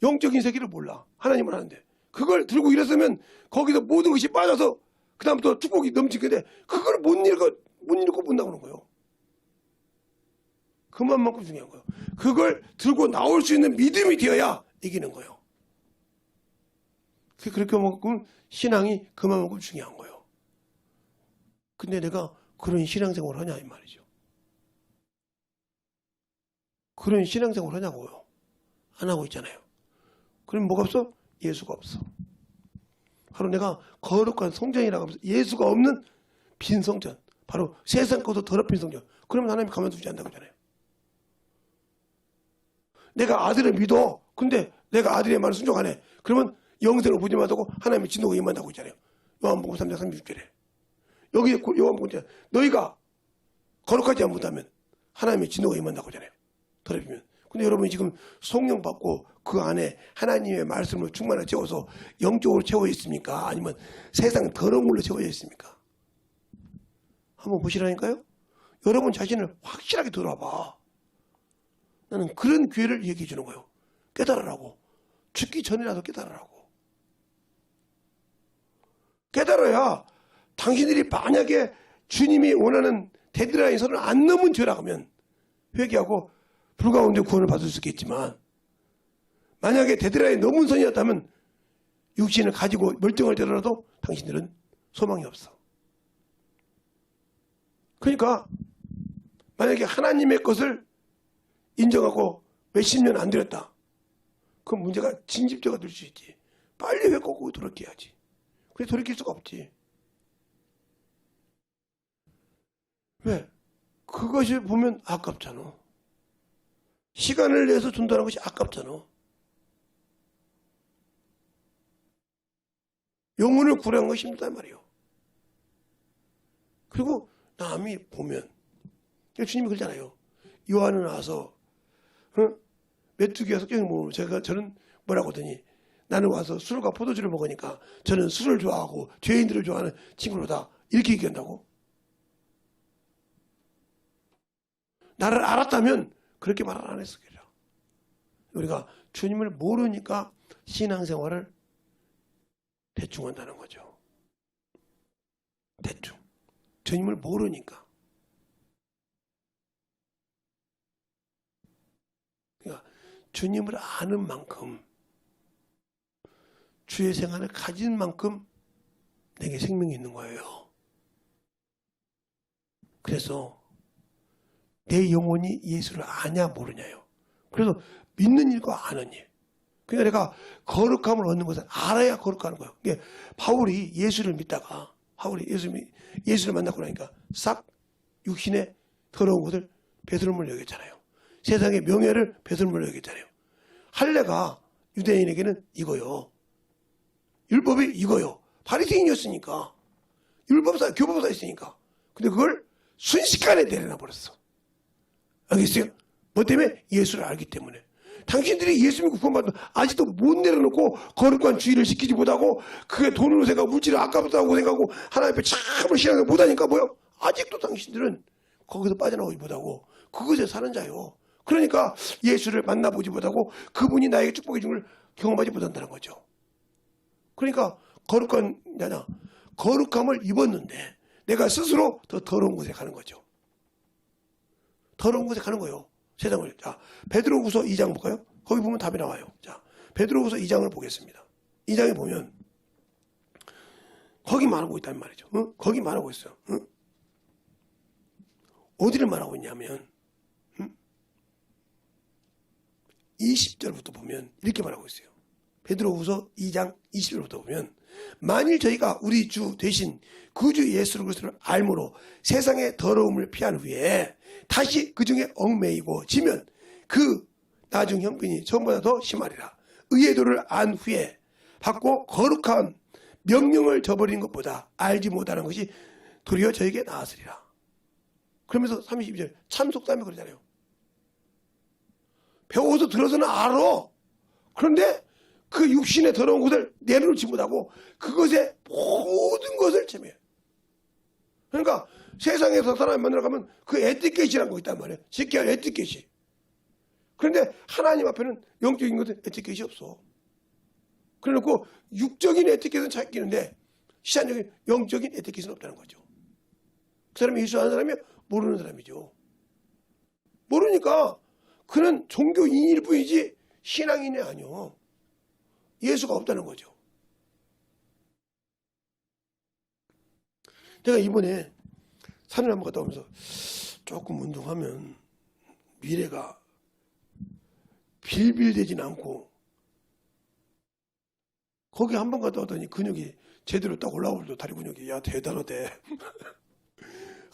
영적인 세계를 몰라. 하나님을 하는데. 그걸 들고 일었으면 거기서 모든 것이 빠져서 그 다음부터 축복이 넘치는데 그걸 못 읽고 못 나오는 거예요. 그만큼 중요한 거예요. 그걸 들고 나올 수 있는 믿음이 되어야 이기는 거예요. 그렇게만큼 신앙이 그만큼 중요한 거예요. 근데 내가 그런 신앙생활을 하냐 이 말이죠. 그런 신앙생활을 하냐고요. 안 하고 있잖아요. 그럼 뭐가 없어? 예수가 없어. 바로 내가 거룩한 성전이라고 하면서 예수가 없는 빈 성전. 바로 세상 것도 더럽힌 성전. 그러면 하나님이 가만두지 않는다고 하잖아요. 내가 아들을 믿어. 근데 내가 아들의 말을 순종하네. 그러면 영생을 보지 못하고 하나님의 진노가 임한다고 있잖아요. 요한복음 3장 36절에. 여기 요한복음 3장 너희가 거룩하지 못하면 하나님의 진노가 임한다고 하잖아요. 더럽히면. 근데 여러분이 지금 성령 받고 그 안에 하나님의 말씀을 충만하게 채워서 영적으로 채워져 있습니까? 아니면 세상 더러운 걸로 채워져 있습니까? 한번 보시라니까요. 여러분 자신을 확실하게 돌아봐. 나는 그런 기회를 얘기해 주는 거예요. 깨달으라고. 죽기 전이라도 깨달으라고. 깨달아야 당신들이 만약에 주님이 원하는 데드라인 선을 안 넘은 죄라 하면 회개하고 불가운데 구원을 받을 수 있겠지만 만약에 데드라인 넘은 선이었다면 육신을 가지고 멀쩡할 때라도 당신들은 소망이 없어. 그러니까 만약에 하나님의 것을 인정하고 몇십 년 안 드렸다. 그럼 문제가 진집죄가 될 수 있지. 빨리 회복하고 돌이켜야지. 그래 돌이킬 수가 없지. 왜? 그것이 보면 아깝잖아. 시간을 내서 준다는 것이 아깝잖아. 영혼을 구하는 것이 힘들단 말이에요. 그리고 남이 보면 주님이 그러잖아요. 요한은 와서 메뚜기와 석경을 먹으면 저는 뭐라고 하더니 나는 와서 술과 포도주를 먹으니까 저는 술을 좋아하고 죄인들을 좋아하는 친구로다. 이렇게 얘기한다고. 나를 알았다면 그렇게 말 안 했을 거죠. 우리가 주님을 모르니까 신앙생활을 대충 한다는 거죠. 대충. 주님을 모르니까. 그러니까 주님을 아는 만큼, 주의 생활을 가진 만큼 내게 생명이 있는 거예요. 그래서 내 영혼이 예수를 아냐 모르냐요. 그래서 믿는 일과 아는 일. 그러니까 내가 거룩함을 얻는 것은 알아야 거룩하는 거예요. 그러니까 바울이 예수를 믿다가 예수를 만나고 나니까 싹 육신의 더러운 것을 베드로물 여겼잖아요. 세상의 명예를 베드로물 여겼잖아요. 할례가 유대인에게는 이거요. 율법이 이거요. 바리새인이었으니까. 율법사, 교법사였으니까. 근데 그걸 순식간에 내려놔 버렸어. 알겠어요? 뭐 때문에? 예수를 알기 때문에. 당신들이 예수 믿고 구원받도 아직도 못 내려놓고 거룩한 주의를 지키지 못하고 그게 돈으로 생각하고 물질을 아깝다고 생각하고 하나님 앞에 참으로 신앙을 못하니까 뭐요? 아직도 당신들은 거기서 빠져나오지 못하고 그것에 사는 자요. 그러니까 예수를 만나보지 못하고 그분이 나에게 축복해 준 걸 경험하지 못한다는 거죠. 그러니까 거룩함을 입었는데 내가 스스로 더 더러운 곳에 가는 거죠. 더러운 곳에 가는 거예요. 세상을. 자, 베드로후서 2장 볼까요? 거기 보면 답이 나와요. 자, 베드로후서 2장을 보겠습니다. 2장에 보면 거기 말하고 있단 말이죠. 응? 거기 말하고 있어요. 응? 어디를 말하고 있냐면 20절부터 보면 이렇게 말하고 있어요. 베드로후서 2장 20절부터 보면 만일 저희가 우리 주 대신 그 주 예수 그리스도를 알므로 세상의 더러움을 피한 후에 다시 그 중에 얽매이고 지면 그 나중 형편이 전보다 더 심하리라. 의의 도를 안 후에 받고 거룩한 명령을 저버리는 것보다 알지 못하는 것이 도리어 저에게 나았으리라. 그러면서 32절 참 속담이 그러잖아요. 배워서 들어서는 알아. 그런데 그 육신의 더러운 것을 내려놓지 못하고 그것에 모든 것을 채매요. 그러니까 세상에서 사람을 만나러 가면 그 에티켓이라는 거 있단 말이에요. 지켜야 할 에티켓이. 그런데 하나님 앞에는 영적인 것은 에티켓이 없어. 그래놓고 육적인 에티켓은 찾기는데 시한적인 영적인 에티켓은 없다는 거죠. 그 사람이 예수 아는 사람이야? 모르는 사람이죠. 모르니까 그는 종교인일 뿐이지 신앙인이 아니요. 예수가 없다는 거죠. 내가 이번에 산을 한번 갔다 오면서 조금 운동하면 미래가 빌빌대진 않고 거기 한번 갔다 오더니 근육이 제대로 딱 올라오더라고. 다리 근육이. 야 대단하대.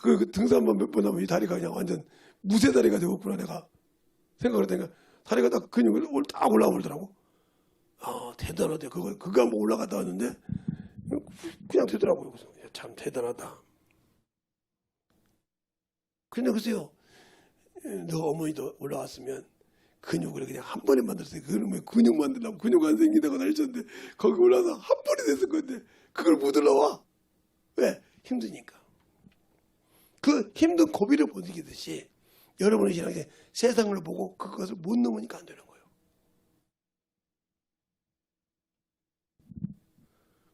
그 등산 한번 몇 번 하면 이 다리가 그냥 완전 무쇠다리가 되었구나 내가 생각을 했다니까 다리가 딱 근육이 딱 올라오더라고. 아 대단하대. 그거 한번 올라갔다 왔는데 그냥 되더라고요. 그래서 참 대단하다. 근데 글쎄요, 너 어머니도 올라왔으면 근육을 그냥 한 번에 만들었어요. 그러면 근육 만들려면 근육 안 생긴다고 날렸는데 거기 올라서 한 번에 됐을 건데 그걸 못 올라와. 왜? 힘드니까. 그 힘든 고비를 못 이기듯이 여러분의 신앙에 세상을 보고 그것을 못 넘으니까 안 되는 거예요.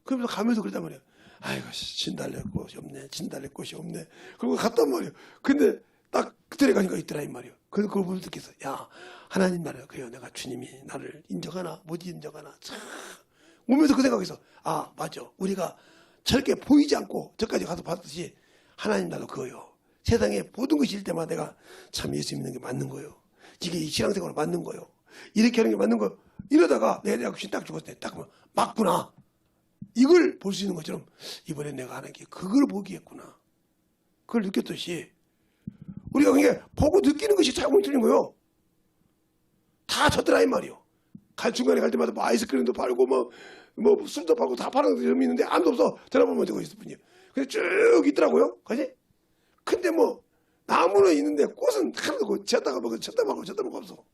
그러면서 가면서 그러단 말이에요. 아이고 진달래 꽃이 없네. 진달래 꽃이 없네. 그리고 갔단 말이에요. 근데 딱 그때 가니까 있더라 이 말이에요. 그래서 그걸 보면서 느꼈어. 야 하나님 나라요. 그래요. 내가 주님이 나를 인정하나 못 인정하나 참 오면서 그 생각했어. 아 맞아. 우리가 저렇게 보이지 않고 저까지 가서 봤듯이 하나님 나도 그거요. 세상에 모든 것이 일 때마다 내가 참 예수 믿는 게 맞는 거예요. 이게 이 신앙생활로 맞는 거예요. 이렇게 하는 게 맞는 거예요. 이러다가 내 역시 딱 죽었을 때 딱 보면 맞구나. 이걸 볼 수 있는 것처럼 이번에 내가 하는 게 그걸 보기였구나. 그걸 느꼈듯이 우리가 그게 보고 느끼는 것이 잘못 틀린 거예요. 다 졌더라 이 말이요. 중간에 갈 때마다 뭐 아이스크림도 팔고 뭐 술도 팔고 다 파는 점이 있는데 아무도 없어. 들어보면 되고 있을 뿐이에요. 근데 쭉 있더라고요. 그지? 근데 뭐 나무는 있는데 꽃은 하나도 쳤다가 먹고 쳤다 먹고 쳤다 먹고 없어.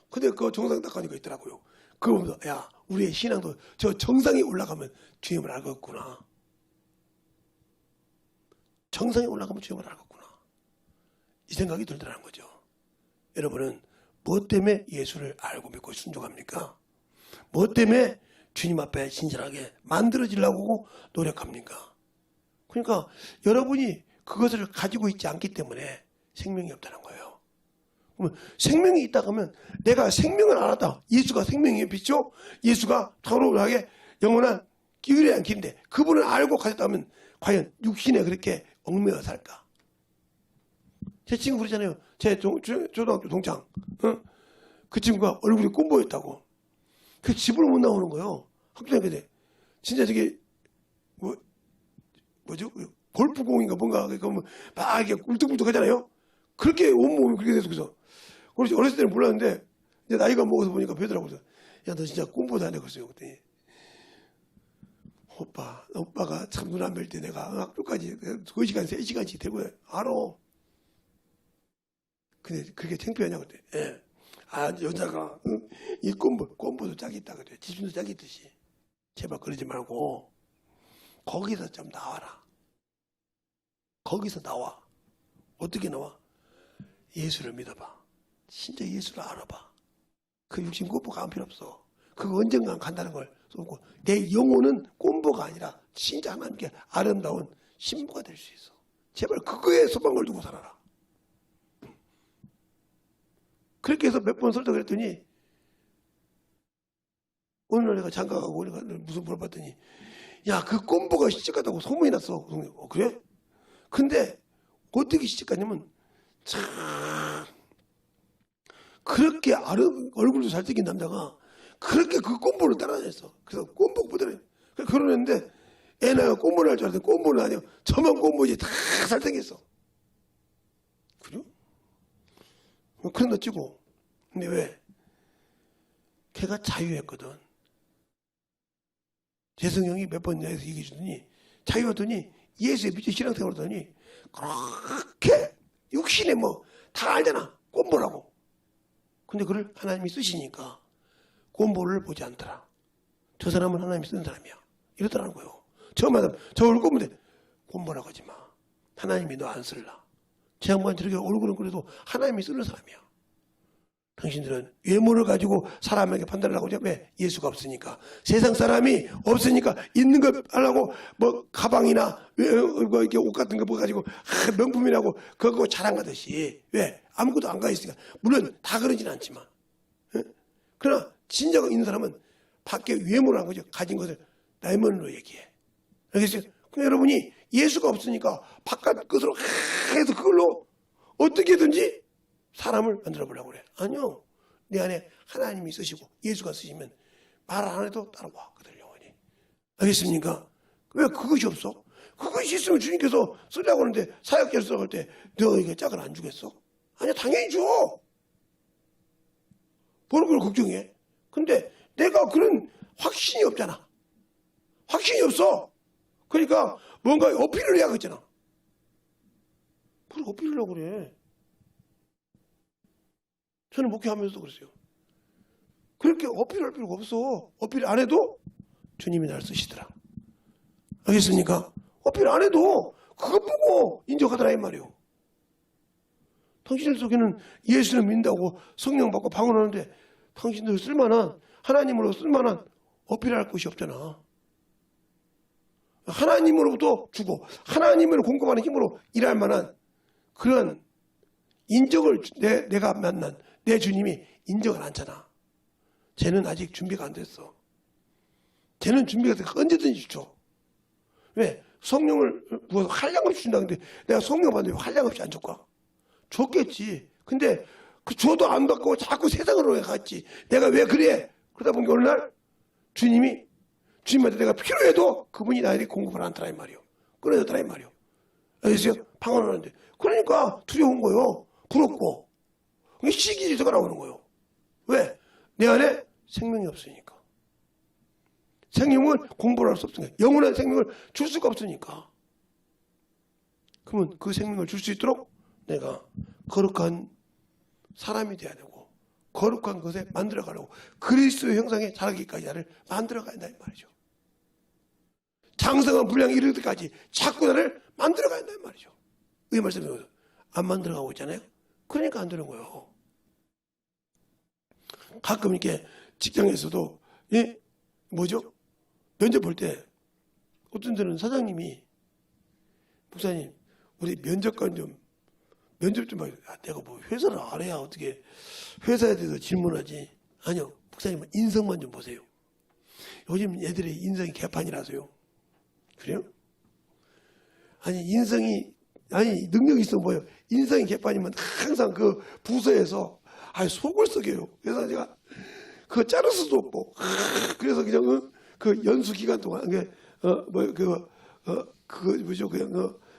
근데 그 정상 딱 가니까 있더라고요. 그거 보면서 야 우리의 신앙도 저 정상에 올라가면 주님을 알겠구나. 정상에 올라가면 주님을 알겠구나. 이 생각이 들더라는 거죠. 여러분은 무엇 때문에 예수를 알고 믿고 순종합니까? 무엇 때문에 주님 앞에 신실하게 만들어지려고 노력합니까? 그러니까 여러분이 그것을 가지고 있지 않기 때문에 생명이 없다는 거예요. 그러면 생명이 있다 그러면 내가 생명을 알았다. 예수가 생명의 빛이요. 예수가 타오르게 영원한 기울여야 길인데 그분을 알고 가졌다면 과연 육신에 그렇게 얽매여 살까? 제 친구 그러잖아요. 제 초등학교 동창. 그 친구가 얼굴이 꼰보였다고. 그 집으로 못 나오는 거예요. 학교 다닐 때. 진짜 저게 뭐죠? 골프공인가 뭔가 막 이렇게 울뚝불뚝 하잖아요. 그렇게 온몸이 그렇게 돼서 그래서 그래서 어렸을 때는 몰랐는데 이제 나이가 먹어서 보니까 배더라고. 야 너 진짜 꼰보도 안 했겠어요. 그랬더니 오빠가 참 눈 안 뵐 때 내가 학교까지 2시간 3시간씩 데리고 알아. 근데 그게 창피하냐고 그때. 예. 아 여자가 이 꼰보도 짝이 있다 그래. 지순도 짝이 있듯이. 제발 그러지 말고 거기서 좀 나와라. 거기서 나와. 어떻게 나와? 예수를 믿어봐. 진짜 예수를 알아봐. 그 육신 꼰보가 안 필요 없어. 그거 언젠간 간다는 걸 쏘고 내 영혼은 꼰보가 아니라 진짜 하나님께 아름다운 신부가 될 수 있어. 제발 그거에 소망을 두고 살아라. 그렇게 해서 몇 번 설득을 했더니 어느 날 내가 장가가고 내가 무슨 물어봤더니 야 그 꼰보가 시집갔다고 소문이 났어. 그래? 근데 어떻게 시집갔냐면 참 그렇게 얼굴도 잘생긴 남자가 그렇게 그 꼰보를 따라다녔어. 그래서 꼰보 보더니 결혼했는데 애 낳아 꼰보를 할 줄 알았더니 꼰보는 아니야. 저만 꼰보지 다 잘생겼어. 그래요? 그런 거 찍고. 근데 왜? 걔가 자유했거든. 재성 형이 몇 번 내에서 얘기해 주더니 자유했더니 예수의 빛의 신앙생활을 하더니 그렇게 육신에 뭐 다 알잖아. 꼰보라고. 근데 그걸 하나님이 쓰시니까 꼰보를 보지 않더라. 저 사람은 하나님이 쓰는 사람이야. 이러더라는 거예요. 처음에 저 얼굴 꼰보인데 꼰보라고 하지 마. 하나님이 너 안 쓸라. 제 양반 저렇게 얼굴은 그래도 하나님이 쓰는 사람이야. 당신들은 외모를 가지고 사람에게 판단을 하고 왜? 예수가 없으니까. 세상 사람이 없으니까 있는 거 하려고 뭐 가방이나 이렇게 옷 같은 거 가지고 명품이라고 그거 자랑하듯이 왜? 아무것도 안 가 있으니까. 물론 다 그러진 않지만. 그러나 진짜가 있는 사람은 밖에 외모를 한 거죠. 가진 것을 내면으로 얘기해. 알겠어요? 그럼 여러분이 예수가 없으니까 바깥 것으로 해서 그걸로 어떻게든지 사람을 만들어 보려고 그래. 아니요. 내 안에 하나님이 쓰시고 예수가 쓰시면 말 안 해도 따라와. 그들 영원히. 알겠습니까? 왜 그것이 없어? 그것이 있으면 주님께서 쓰려고 하는데 사역자를 쓰라고 할 때 너에게 짝을 안 주겠어? 아니야. 당연히 줘. 보는 걸 걱정해. 근데 내가 그런 확신이 없잖아. 확신이 없어. 그러니까 뭔가 어필을 해야겠잖아. 뭘 어필을 하려고 그래. 저는 목회하면서도 그랬어요. 그렇게 어필할 필요가 없어. 어필 안 해도 주님이 날 쓰시더라. 알겠습니까? 어필 안 해도 그것 보고 인정하더라 이 말이에요. 당신들 속에는 예수를 믿는다고 성령 받고 방언하는데 당신들 쓸만한 하나님으로 쓸만한 어필할 것이 없잖아. 하나님으로부터 주고 하나님을 공급하는 힘으로 일할 만한 그런 인정을 내가 만난 내 주님이 인정을 않잖아. 쟤는 아직 준비가 안 됐어. 쟤는 준비가 돼서 언제든지 줘. 왜? 성령을 부어서 한량 없이 준다는데 내가 성령 받는데 왜 한량 없이 안 줄까? 줬겠지. 근데 그 줘도 안 받고 자꾸 세상으로 갔지. 내가 왜 그래? 그러다 보니까 어느 날 주님한테 내가 필요해도 그분이 나에게 공급을 안 하더라 이 말이요. 끊어졌더라 이 말이요. 알겠어요? 방언을 하는데. 그러니까 두려운 거요. 부럽고. 시기질서가 나오는 거예요. 왜? 내 안에 생명이 없으니까. 생명을 공부를 할 수 없으니까. 영원한 생명을 줄 수가 없으니까. 그러면 그 생명을 줄 수 있도록 내가 거룩한 사람이 돼야 되고 거룩한 것에 만들어가려고 그리스도의 형상에 자라기까지 나를 만들어가야 된다 이 말이죠. 장성한 분량이 이를 때까지 자꾸 나를 만들어가야 된다 이 말이죠. 이 말씀이 안 만들어가고 있잖아요. 그러니까 안 되는 거예요. 가끔 이렇게 직장에서도 뭐죠? 면접 볼 때 어떤 데는 사장님이 목사님 우리 면접관 좀 면접 좀 봐요. 내가 뭐 회사를 알아야 어떻게 회사에 대해서 질문하지. 아니요. 목사님 인성만 좀 보세요. 요즘 애들의 인성이 개판이라서요. 그래요? 아니 능력이 있어 보여. 인성이 개판이면 항상 그 부서에서 속을 썩여요. 그래서 제가 그거 자를 수도 없고 그래서 그냥 그 연수 기간 동안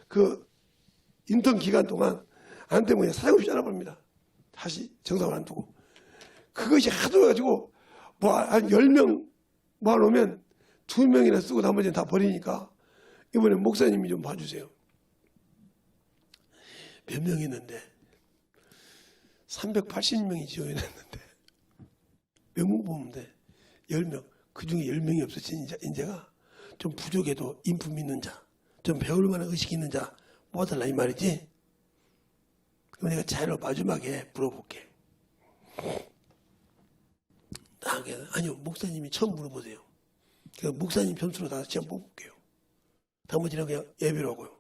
그 인턴 기간 동안 안 때문에 사장없이 잘라버립니다. 다시 정상을 안 두고. 그것이 하도 해가지고 한 10명 모아놓으면 2명이나 쓰고 나머지는 다 버리니까 이번에 목사님이 좀 봐주세요. 몇 명 있는데 380명이 지원했는데 명문 보면 돼. 10명. 그 중에 10명이 없어진 인재가 좀 부족해도 인품 있는 자, 좀 배울 만한 의식이 있는 자 모아달라 이 말이지. 그럼 내가 자료 마지막에 물어볼게. 아니요, 목사님이 처음 물어보세요. 그러니까 목사님 점수로 다 시험 뽑을게요. 나머지는 그냥 예배로 하고요.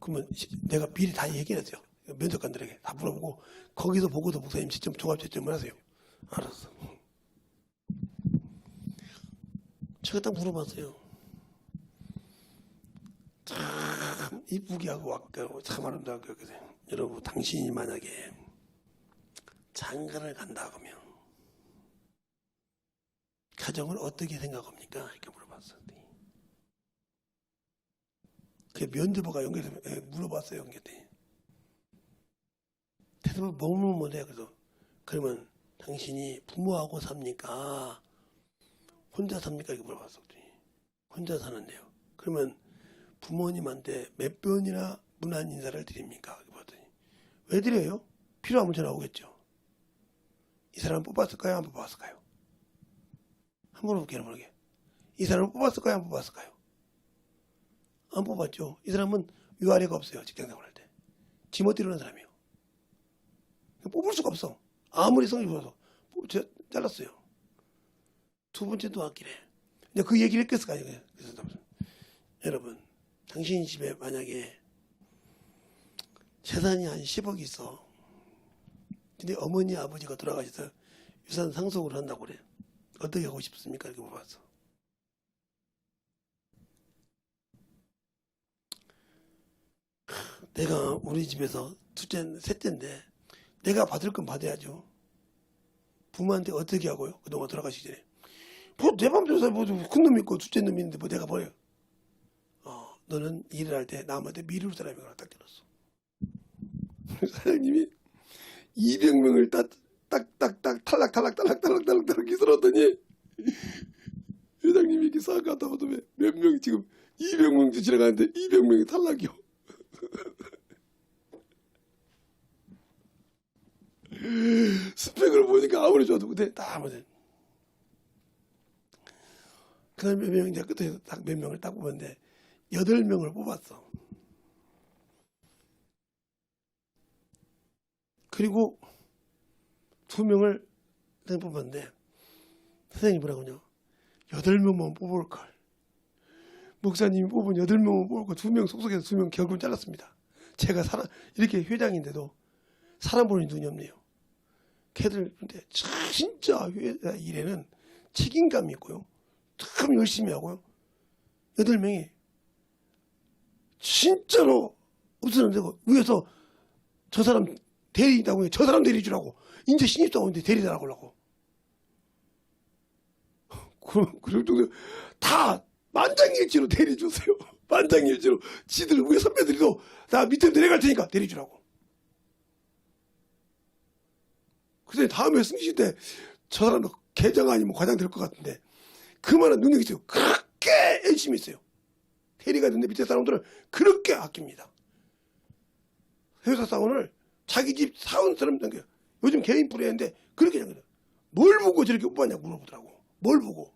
그러면 내가 미리 다 얘기했어요. 면접관들에게 다 물어보고 거기서 보고도 목사님 채점 종합 채점을 하세요. 알았어. 제가 딱 물어봤어요. 참 이쁘게 하고 왔고 참 아름다웠고 여러분 당신이 만약에 장가를 간다 그러면 가정을 어떻게 생각합니까? 이렇게 물어봤어요. 그 면접어가 연결되면 물어봤어요. 연결돼. 대답을 너무 못해요. 그래서 그러면 당신이 부모하고 삽니까? 혼자 삽니까? 이렇게 물어봤어요. 혼자 사는데요. 그러면 부모님한테 몇 번이나 문안 인사를 드립니까? 이렇게 봤더니 왜 드려요? 필요하면 전화 오겠죠. 이 사람 뽑았을까요? 안 뽑았을까요? 한번 물어볼게요. 모르게. 이 사람은 뽑았을까요? 안 뽑았을까요? 안 뽑았죠. 이 사람은 위아래가 없어요. 직장생활 할 때. 지멋대로 하는 사람이에요. 뽑을 수가 없어. 아무리 성이 좋아서 잘랐어요. 두 번째도 아끼래. 근데 그 얘기를 했겠을 거 아니에요. 그래서 여러분, 당신 집에 만약에 재산이 한 10억이 있어. 근데 어머니 아버지가 돌아가셔서 유산 상속을 한다고 그래. 어떻게 하고 싶습니까? 이렇게 물어봤어. 내가 우리 집에서 셋째인데 내가 받을 건 받아야죠. 부모한테 어떻게 하고요? 그동안 돌아가시기 전에. 뭐 내 맘대로 큰 놈 있고 둘째 놈 있는데 뭐 내가 버려. 너는 일을 할 때 남한테 미룰 사람이라고 딱 들었어. 사장님이 200명을 딱딱딱 탈락 기술었더니 회장님이 이렇게 싹 갔다 오더니 몇 명이 지금 200명도 지나가는데 200명이 탈락이요. 스펙을 보니까 아무리 좋아도 못해. 다 못해. 그 다음에 몇 명, 이제 끝에 딱 몇 명을 딱 뽑았는데 8명을 뽑았어. 그리고 2명을 뽑았는데 선생님이 뭐라고요? 8명만 뽑을 걸. 목사님이 뽑은 8명만 뽑을 걸 2명 속속해서 2명 결국은 잘랐습니다. 제가 이렇게 회장인데도 사람 보는 눈이 없네요. 걔들 근데 진짜 회사 일에는 책임감이 있고요. 참 열심히 하고요. 8명이 진짜로 없어도 되고 위에서 저 사람 대리라고 해요. 저 사람 대리주라고. 이제 신입도 오는데 대리달라고 하려고. 그럴 정도 다 만장일치로 대리주세요. 만장일치로 지들 위에 선배들도 나 밑에 내려갈 테니까 대리주라고. 그래서 다음에 승진 때 저 사람도 계장 아니면 과장 될 것 같은데 그만한 능력이 있어요. 그렇게 열심히 했어요. 대리가 됐는데 밑에 사람들은 그렇게 아낍니다. 회사 사원을 자기 집 사원 사람 남겨요. 요즘 개인 프로인데 그렇게 생겨요. 뭘 보고 저렇게 뽑았냐고 물어보더라고. 뭘 보고.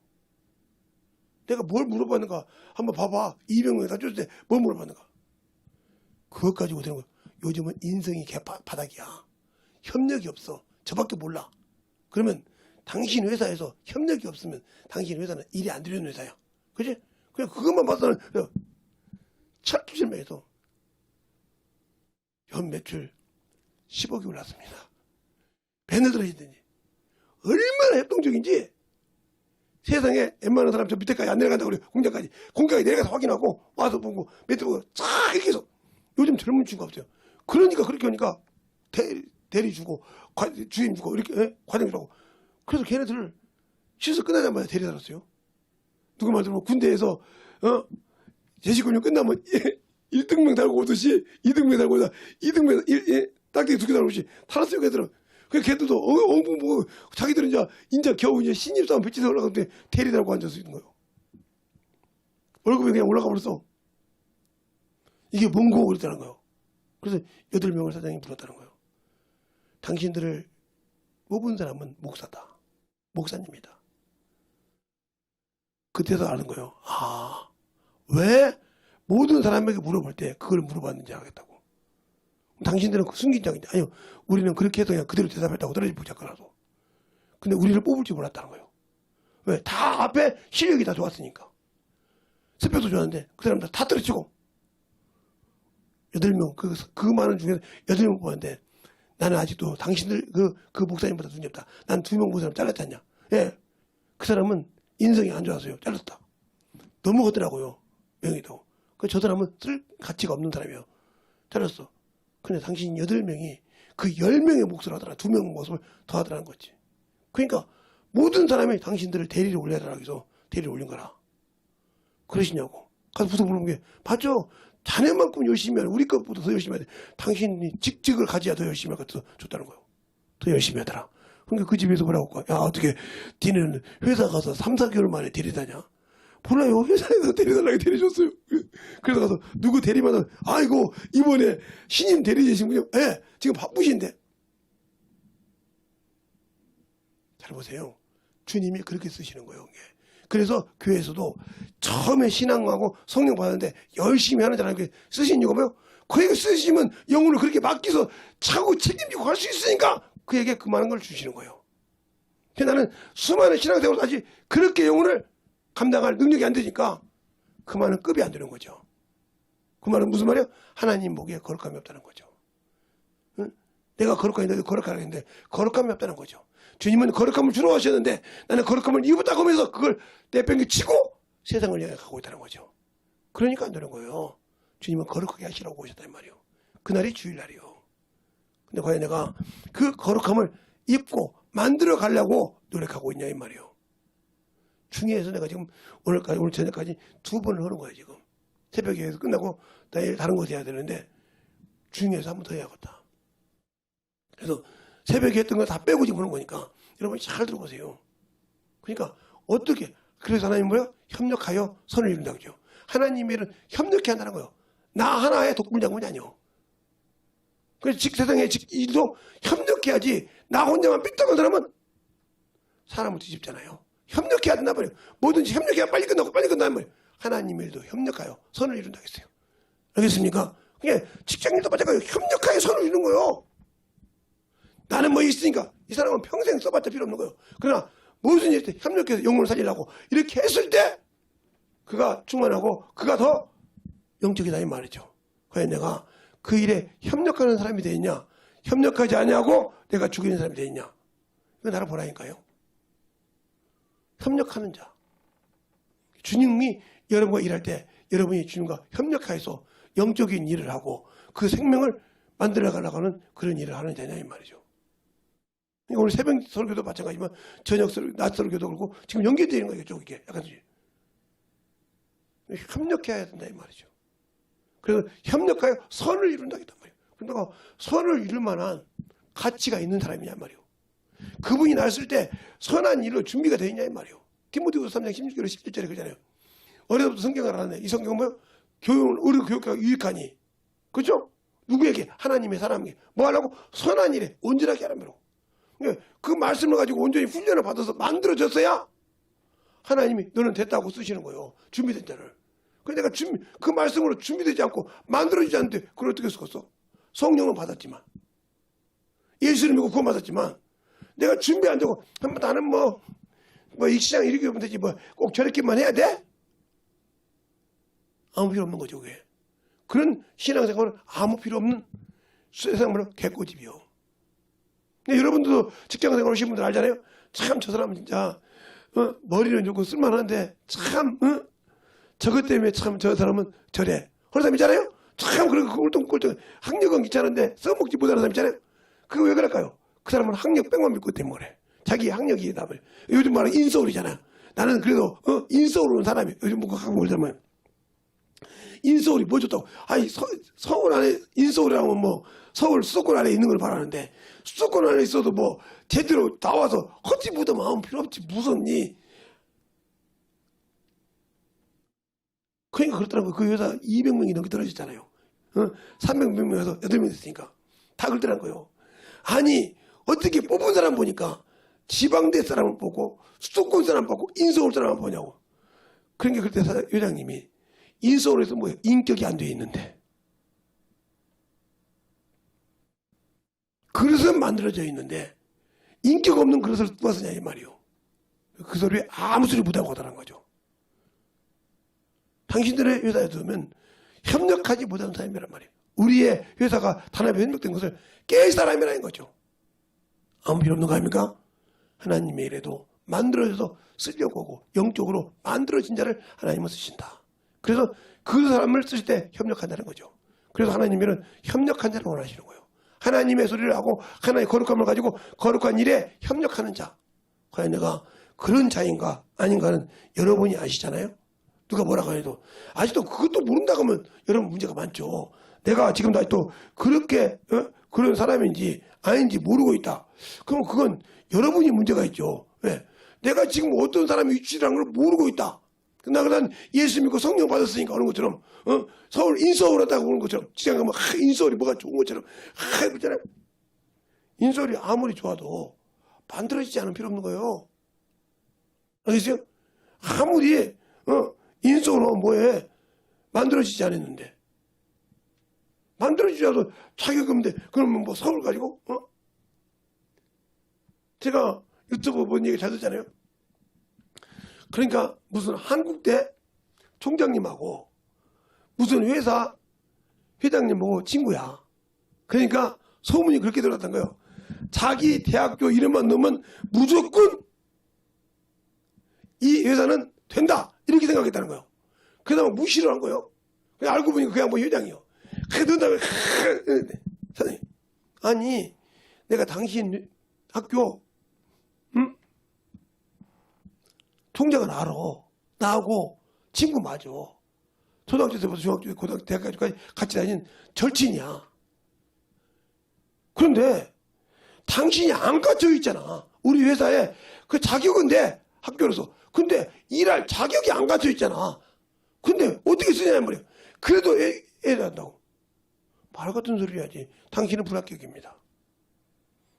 내가 뭘 물어봤는가 한번 봐봐. 200명이 다 줬을 때 뭘 물어봤는가. 그것 가지고 되는 거야. 요즘은 인성이 개바닥이야. 협력이 없어. 저밖에 몰라. 그러면 당신 회사에서 협력이 없으면 당신 회사는 일이 안 되는 회사야. 그지? 그냥 그것만 봐서는 철두철미해서 연 매출 10억이 올랐습니다. 밴을 들어있더니 얼마나 협동적인지 세상에 웬만한 사람 저 밑에까지 안 내려간다고 그래요. 공장까지 내려가서 확인하고 와서 보고 매트 보고 쫙 이렇게 해서 요즘 젊은 친구가 없어요. 그러니까 그렇게 하니까 대리 주고 주임 주고 이렇게 과장 주라고. 그래서 걔네들을 시술 끝나자마자 대리 달았어요. 누구 말대로 군대에서 제식훈련 끝나면 1등병 달고 오듯이 2등병 달고 오다 2등병 딱대기 2개 달고 오듯이 달았어요. 걔들은. 그 걔들도 뭐 자기들은 이제 겨우 이제 신입사원 배치서 올라가는데 대리 달고 앉아서 있는 거예요. 월급이 그냥 올라가 버렸어. 이게 뭔고 그랬다는 거예요. 그래서 8명을 사장이 불렀다는 거예요. 당신들을 뽑은 사람은 목사다. 목사님이다. 그때서 아는 거예요. 아, 왜 모든 사람에게 물어볼 때 그걸 물어봤는지 알겠다고. 당신들은 숨긴 장인데 아니요. 우리는 그렇게 해서 그냥 그대로 대답했다고 떨어지 보자거라도. 근데 우리를 뽑을 줄 몰랐다는 거예요. 왜? 다 앞에 실력이 다 좋았으니까. 스펙도 좋았는데 그 사람들 다 떨어지고 8명 그 많은 중에서 8명 뽑았는데 나는 아직도 당신들 그 목사님보다 눈이 없다. 난 2명 본 사람 잘랐지 않냐. 예. 그 사람은 인성이 안 좋아서요. 잘랐다. 넘어가더라고요. 명의도. 저 사람은 쓸 가치가 없는 사람이에요. 잘랐어. 근데 당신 8명이 그 10명의 몫을 하더라. 2명 몫을 더 하더라는 거지. 그러니까 모든 사람이 당신들을 대리를 올려달라고 해서 대리를 올린 거라. 그러시냐고. 가서 부서 물어본 게 봤죠? 자네만큼 열심히 하는 우리 것보다 더 열심히 하는데 당신이 직직을 가져야 더 열심히 할 것도 줬다는 거예요. 더 열심히 하더라. 그러니까 그 집에서 뭐라고 야 어떻게 니는 회사 가서 3, 4개월 만에 대리다냐? 몰라요. 회사에서 대리달라고 대리줬어요. 그래서 가서 누구 대리만 아이고 이번에 신임 대리되신 분이요. 예, 지금 바쁘신데. 잘 보세요. 주님이 그렇게 쓰시는 거예요. 그래서 교회에서도 처음에 신앙하고 성령 받았는데 열심히 하는 사람에게 쓰신 이유가 뭐예요? 그에게 쓰시면 영혼을 그렇게 맡기서 차고 책임지고 갈 수 있으니까 그에게 그만한 걸 주시는 거예요. 나는 수많은 신앙생활을 아직 그렇게 영혼을 감당할 능력이 안 되니까 그 말은 급이 안 되는 거죠. 그 말은 무슨 말이에요? 하나님 보기에 거룩함이 없다는 거죠. 응? 내가 거룩하게 너도 거룩하게 했는데 거룩함이 없다는 거죠. 주님은 거룩함을 주로 하셨는데 나는 거룩함을 입었다고 하면서 그걸 내팽개치고 세상을 향해 가고 있다는 거죠. 그러니까 안 되는 거예요. 주님은 거룩하게 하시라고 오셨단 말이에요. 그날이 주일날이요. 근데 과연 내가 그 거룩함을 입고 만들어 가려고 노력하고 있냐 이 말이에요. 중요해서 내가 지금 오늘 저녁까지 2번을 하는 거예요. 지금 새벽에 해서 끝나고 내일 다른 곳에 해야 되는데 중요해서 한 번 더 해야겠다. 그래서 새벽에 했던 거 다 빼고 지금 하는 거니까 여러분 잘 들어보세요. 그러니까 어떻게 그래서 하나님 뭐야? 협력하여 선을 이룬다고 그러죠. 하나님의 일은 협력해야 한다는 거예요. 나 하나의 독불장군이 아니요. 그래서 세상의 일도 협력해야지 나 혼자만 삐딱한 사람은 사람을 뒤집잖아요. 협력해야 된단 말이에요. 뭐든지 협력해야 빨리 끝나고 빨리 끝나는 말이에요. 하나님 일도 협력하여 선을 이룬다고 했어요. 알겠습니까? 그게 직장인도 마찬가지로 협력하여 선을 이루는 거예요. 나는 뭐 있으니까 이 사람은 평생 써봤자 필요 없는 거예요. 그러나 무슨 일 때 협력해서 영혼을 살리려고 이렇게 했을 때 그가 충만하고 그가 더 영적이다 이 말이죠. 과연 내가 그 일에 협력하는 사람이 되었냐 협력하지 않냐고 내가 죽이는 사람이 되었냐 이거 나를 보라니까요. 협력하는 자. 주님이 여러분과 일할 때 여러분이 주님과 협력해서 영적인 일을 하고 그 생명을 만들어 가려고 하는 그런 일을 하는 자냐 이 말이죠. 그러니까 오늘 새벽 설교도 마찬가지지만 저녁 설교, 낮 설교도 그렇고 지금 연계되는 거겠죠. 이게 약간 협력해야 된다 이 말이죠. 그래서 협력하여 선을 이룬다 했단 말이에요. 그러니까 선을 이룰 만한 가치가 있는 사람이냐 말이에요. 그분이 나왔을 때 선한 일로 준비가 되어 있냐 이 말이에요. 디모데후서 3장 16절에 17절에 그러잖아요. 어려서부터 성경을 알았네. 이 성경은 뭐예요? 의료 교육가 유익하니? 그죠? 누구에게? 하나님의 사람에게. 뭐 하려고? 선한 일에 온전하게 하라며. 그 말씀을 가지고 온전히 훈련을 받아서 만들어졌어야 하나님이 너는 됐다고 쓰시는 거예요. 준비된 자를. 그래 내가 그 말씀으로 준비되지 않고 만들어지지 않는데 그걸 어떻게 썼어? 성령은 받았지만, 예수를 믿고 구원 받았지만, 내가 준비 안 되고 나는 이 시장 이렇게 하면 되지 꼭 저렇게만 해야 돼? 아무 필요 없는 거죠. 그게. 그런 신앙생활은 아무 필요 없는 세상으로 개꼬집이요. 여러분들도 직장생활 하시는 분들 알잖아요. 참 저 사람은 진짜 머리는 좋고 쓸만한데 참 저것 때문에 참 저 사람은 저래. 그런 사람 있잖아요. 참 그렇게 꿀뚱꿀뚱 학력은 귀찮은데 써먹지 못하는 사람 있잖아요. 그거 왜 그럴까요? 그 사람은 학력 뺑만 믿고 때문에 그래. 자기 학력이 답을. 요즘 말하는 인서울이잖아. 나는 그래도 인서울 오는 사람이 요즘 뭐 갖고 보자면 인서울이 뭐 좋다고. 아니 서울 안에 인서울이라면 서울 수도권 안에 있는 걸 바라는데 수도권 안에 있어도 제대로 나와서 헛지 묻으면 아무 필요 없지. 무섭니? 그러니까 그렇더라고요. 그 여자 200명이 넘게 떨어졌잖아요. 300명에서 8명 됐으니까. 다 그렇더라는 거예요. 아니 어떻게 뽑은 사람 보니까 지방대 사람을 뽑고 수도권 사람 뽑고 인서울 사람을 보냐고. 그러니까 그때 회장님이 인서울에서 인격이 안 돼 있는데 그릇은 만들어져 있는데 인격 없는 그릇을 누가 쓰냐 이 말이요. 그 소리에 아무 소리 못하고 하더란 거죠. 당신들의 회사에 들으면 협력하지 못하는 사람이란 말이에요. 우리의 회사가 단합에 협력된 것을 깰 사람이라는 거죠. 아무 필요 없는 거 아닙니까? 하나님의 일에도 만들어져서 쓰려고 하고 영적으로 만들어진 자를 하나님은 쓰신다. 그래서 그 사람을 쓰실 때 협력한다는 거죠. 그래서 하나님은 협력한 자를 원하시는 거예요. 하나님의 소리를 하고 하나님의 거룩함을 가지고 거룩한 일에 협력하는 자. 과연 내가 그런 자인가 아닌가는 여러분이 아시잖아요. 누가 뭐라고 해도 아직도 그것도 모른다고 하면 여러분 문제가 많죠. 내가 지금 아직도 그렇게 그런 사람인지 아닌지 모르고 있다. 그럼 그건 여러분이 문제가 있죠. 왜? 내가 지금 어떤 사람이 위치라는 걸 모르고 있다. 난 예수 믿고 성령 받았으니까 그런 것처럼 서울 인서울 하다고 그런 것처럼 직장 가면 인서울이 뭐가 좋은 것처럼 그렇잖아요. 인서울이 아무리 좋아도 만들어지지 않으면 필요 없는 거예요. 알겠어요? 아무리 인서울 하면 뭐해? 만들어지지 않았는데 만들어지지 않아도 자격이 없는데 그러면 서울 가지고 제가 유튜브 본 얘기 잘 듣잖아요. 그러니까 무슨 한국대 총장님하고 무슨 회사 회장님하고 친구야. 그러니까 소문이 그렇게 들었던 거예요. 자기 대학교 이름만 넣으면 무조건 이 회사는 된다. 이렇게 생각했다는 거예요. 그러다 무시를 한 거예요. 그냥 알고 보니까 그 양반 회장이요. 그런 다음에 사장님 아니 내가 당신 학교 총장을 알아. 나하고 친구 맞아. 초등학교 때부터 중학교, 고등학교, 대학까지 같이 다닌 절친이야. 그런데 당신이 안 갇혀 있잖아. 우리 회사에 그 자격은 돼. 학교로서. 근데 일할 자격이 안 갇혀 있잖아. 근데 어떻게 쓰냐는 말이야. 그래도 애를 한다고. 말 같은 소리 해야지. 당신은 불합격입니다.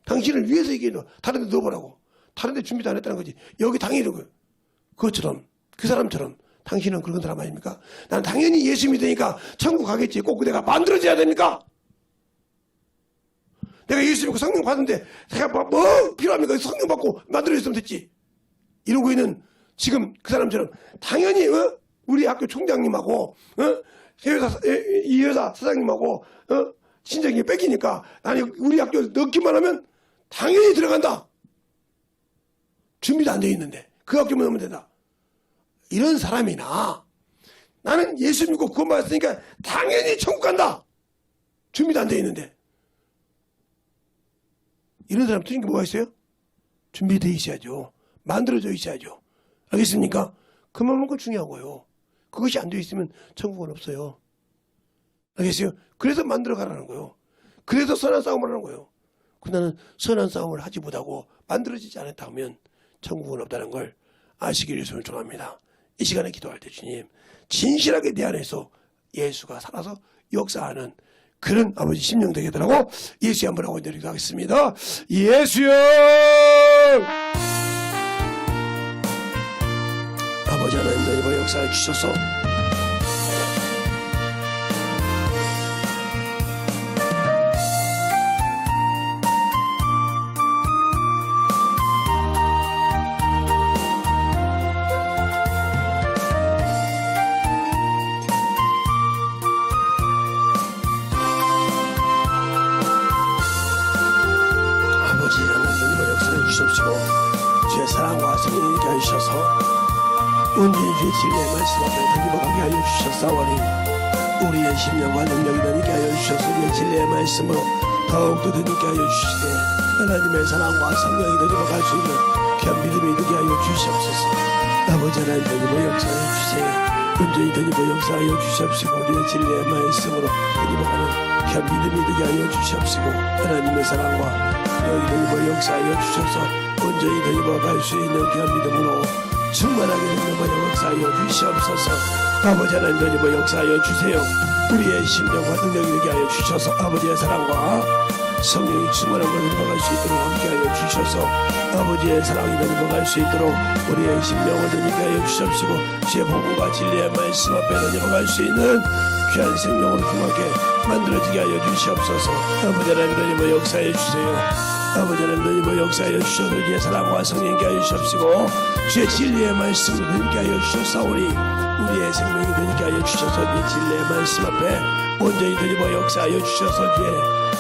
당신을 위해서 얘기해도 다른 데 넣어보라고. 다른 데 준비도 안 했다는 거지. 여기 당연히 그것처럼 그 사람처럼 당신은 그런 사람 아닙니까? 난 당연히 예수 믿으니까 천국 가겠지. 꼭 내가 만들어져야 됩니까? 내가 예수 믿고 성령 받는데 내가 뭐 필요합니까? 성령 받고 만들어졌으면 됐지. 이러고 있는 지금 그 사람처럼 당연히 우리 학교 총장님하고 이 회사 사장님하고 신정이 뺏기니까 나는 우리 학교 넣기만 하면 당연히 들어간다. 준비도 안 돼 있는데 그 학교만 넣으면 된다. 이런 사람이나 나는 예수 믿고 구원 받았으니까 당연히 천국 간다. 준비도 안 돼 있는데 이런 사람 틀린 게 뭐가 있어요? 준비되어 있어야죠. 만들어져 있어야죠. 알겠습니까? 그만큼 그 중요하고요. 그것이 안 되어 있으면 천국은 없어요. 알겠어요? 그래서 만들어 가라는 거예요. 그래서 선한 싸움을 하는 거예요. 나는 선한 싸움을 하지 못하고 만들어지지 않았다면 천국은 없다는 걸 아시기를 소원합니다. 이 시간에 기도할 때 주님 진실하게 내 안에서 예수가 살아서 역사하는 그런 아버지 심령 되겠더라고. 예수의 한번 하고 내리도록 하겠습니다. 예수여! 아버지 하나님 너희가 역사해 주셔서 아버지 하나님 너희가 역사해 주십시오. 주의 사랑과 성령이 있게 하셔서 온전히 주의 진리의 말씀 앞에 던져가게 하여 주셨사오니 우리의 심령과 능력이 더있게 하여 주셔서 주의 진리의 말씀으로 더욱더 더있게 하여 주시되 하나님의 사랑과 성령이 던져갈 수 있는 귀한 믿음이 되게 하여 주시옵소서. 아버지 하나님 던져 역사해 주세요. 온전히 던져 역사하여 주시옵시고 우리의 진리의 말씀으로 던져가는 귀한 믿음이 되게 하여 주시옵시고 하나님의 사랑과 성령이 던져 역사하여 주셔서 온전히 던져갈 수 있는 귀한 믿음으로 충만하게 능력하여 역사하여 주시옵소서. 아버지 하나님 던져 역사하여 주세요. 우리의 심령과 능력이 되게 하여 주셔서 아버지의 사랑과 성령이 충만한 것을 넘어갈 수 있도록 함께하여 주셔서 아버지의 사랑이 넘어갈 수 있도록 우리의 심령을 되게 하여 주시옵시고 주의 복음과 진리의 말씀 앞에 넘어갈 수 있는 귀한 생명을 풍하게 만들어지게 하여 주시옵소서. 아버지 하나님 던져 역사해 주세요. 아버지 하나님 던져 역사하여 주셔서 주의 사랑과 성령께 하여 주시옵시고 주의 진리의 말씀을 되게 하여 주셨사오니 우리의 생명이 되게 하여 주셔서 주의 진리의 말씀 앞에 온전히 던져 역사하여 주셔서 주의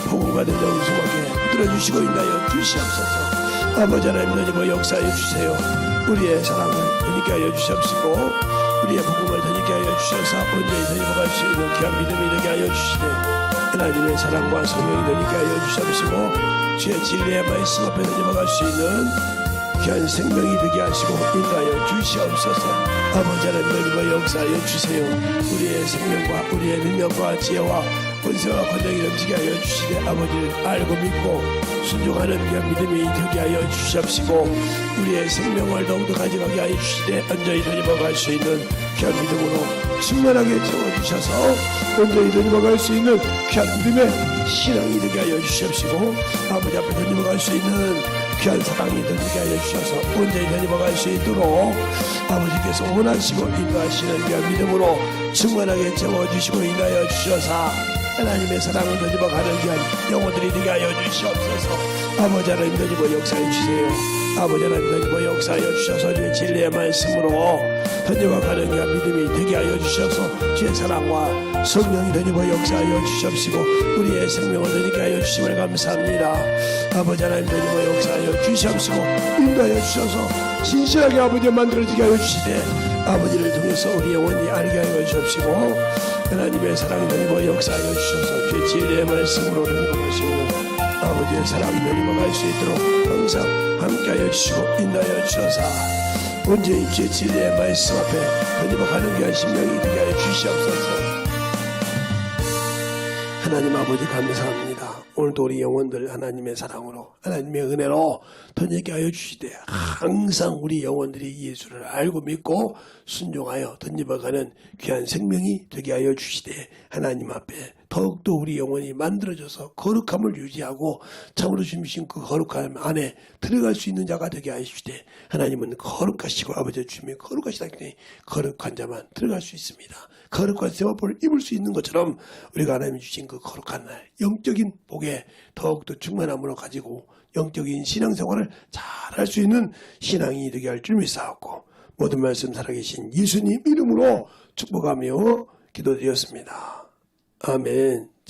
복음과 능력을 소하게 붙들어주시고 인하여 주시옵소서. 아버지 하나님 던져 역사하여 주세요. 우리의 사랑을 되게 하여 주시옵시고 우리의 복음을 되게 하여 주셔서 온전히 던져갈 수 있는 귀한 믿음이 되게 하여 주시되 하나님의 사랑과 성령이 되게 하여 주시옵시고 주의 진리의 말씀 앞에 던져갈 수 있는 귀한 생명이 되게 하시고 인도하여 주시옵소서. 아버지 하나님 던져 역사하여 주세요. 우리의 생명과 우리의 능력과 지혜와 권세와 권능이 넘치게 하여 주시되 아버지를 알고 믿고 순종하는 귀한 믿음이 되게 하여 주시옵시고 우리의 생명을 더욱더 가져가게 하여 주시되 온전히 던져갈 수 있는 귀한 믿음으로 충만하게 채워주셔서 온전히 던져갈 수 있는 귀한 믿음의 신앙이 되게 하여 주시옵시고 아버지 앞에 던져갈 수 있는 귀한 사랑이 되게 하여 주셔서 온전히 던져갈 수 있도록 아버지께서 원하시고 인도하시는 귀한 믿음으로 충만하게 채워주시고 인하여 주셔서 하나님의 사랑을 던져가는 귀한 영혼들이 되게 하여 주시옵소서. 아버지 하나님 던져 역사해 주세요. 아버지 하나님 던져 역사하여 주셔서 주의 진리의 말씀으로 던져가는 귀한 믿음이 되게 하여 주셔서 주의 사랑과 성령이 던져 역사하여 주시옵시고 우리의 생명을 던지게 하여 주심을 감사합니다. 아버지 하나님 던져 역사하여 주시옵시고 인도하여 주셔서 진실하게 아버지 만들어지게 하여 주시되 아버지를 통해서 우리 영혼이 알게 하여 주시옵시고 하나님의 사랑이 던져 역사하여 주셔서 주의 진리의 말씀으로 던져가시고 아버지의 사랑이 던져갈 수 있도록 항상 함께하여 주시고 인도하여 주셔서 온전히 주의 진리의 말씀 앞에 던져가는 귀한 심령이 되게 하여 주시옵소서. 하나님 아버지 감사합니다. 오늘도 우리 영혼들 하나님의 사랑으로 하나님의 은혜로 던지게 하여 주시되 항상 우리 영혼들이 예수를 알고 믿고 순종하여 던져가는 귀한 생명이 되게 하여 주시되 하나님 앞에 더욱더 우리 영혼이 만들어져서 거룩함을 유지하고 참으로 주신 그 거룩함 안에 들어갈 수 있는 자가 되게 하여 주시되 하나님은 거룩하시고 아버지 주님이 거룩하시다 때문에 거룩한 자만 들어갈 수 있습니다. 거룩한 세마포를 입을 수 있는 것처럼 우리가 하나님이 주신 그 거룩한 날 영적인 복에 더욱더 충만함으로 가지고 영적인 신앙생활을 잘 할 수 있는 신앙이 되게 할 줄 믿사옵고 모든 말씀 살아계신 예수님 이름으로 축복하며 기도드렸습니다. 아멘.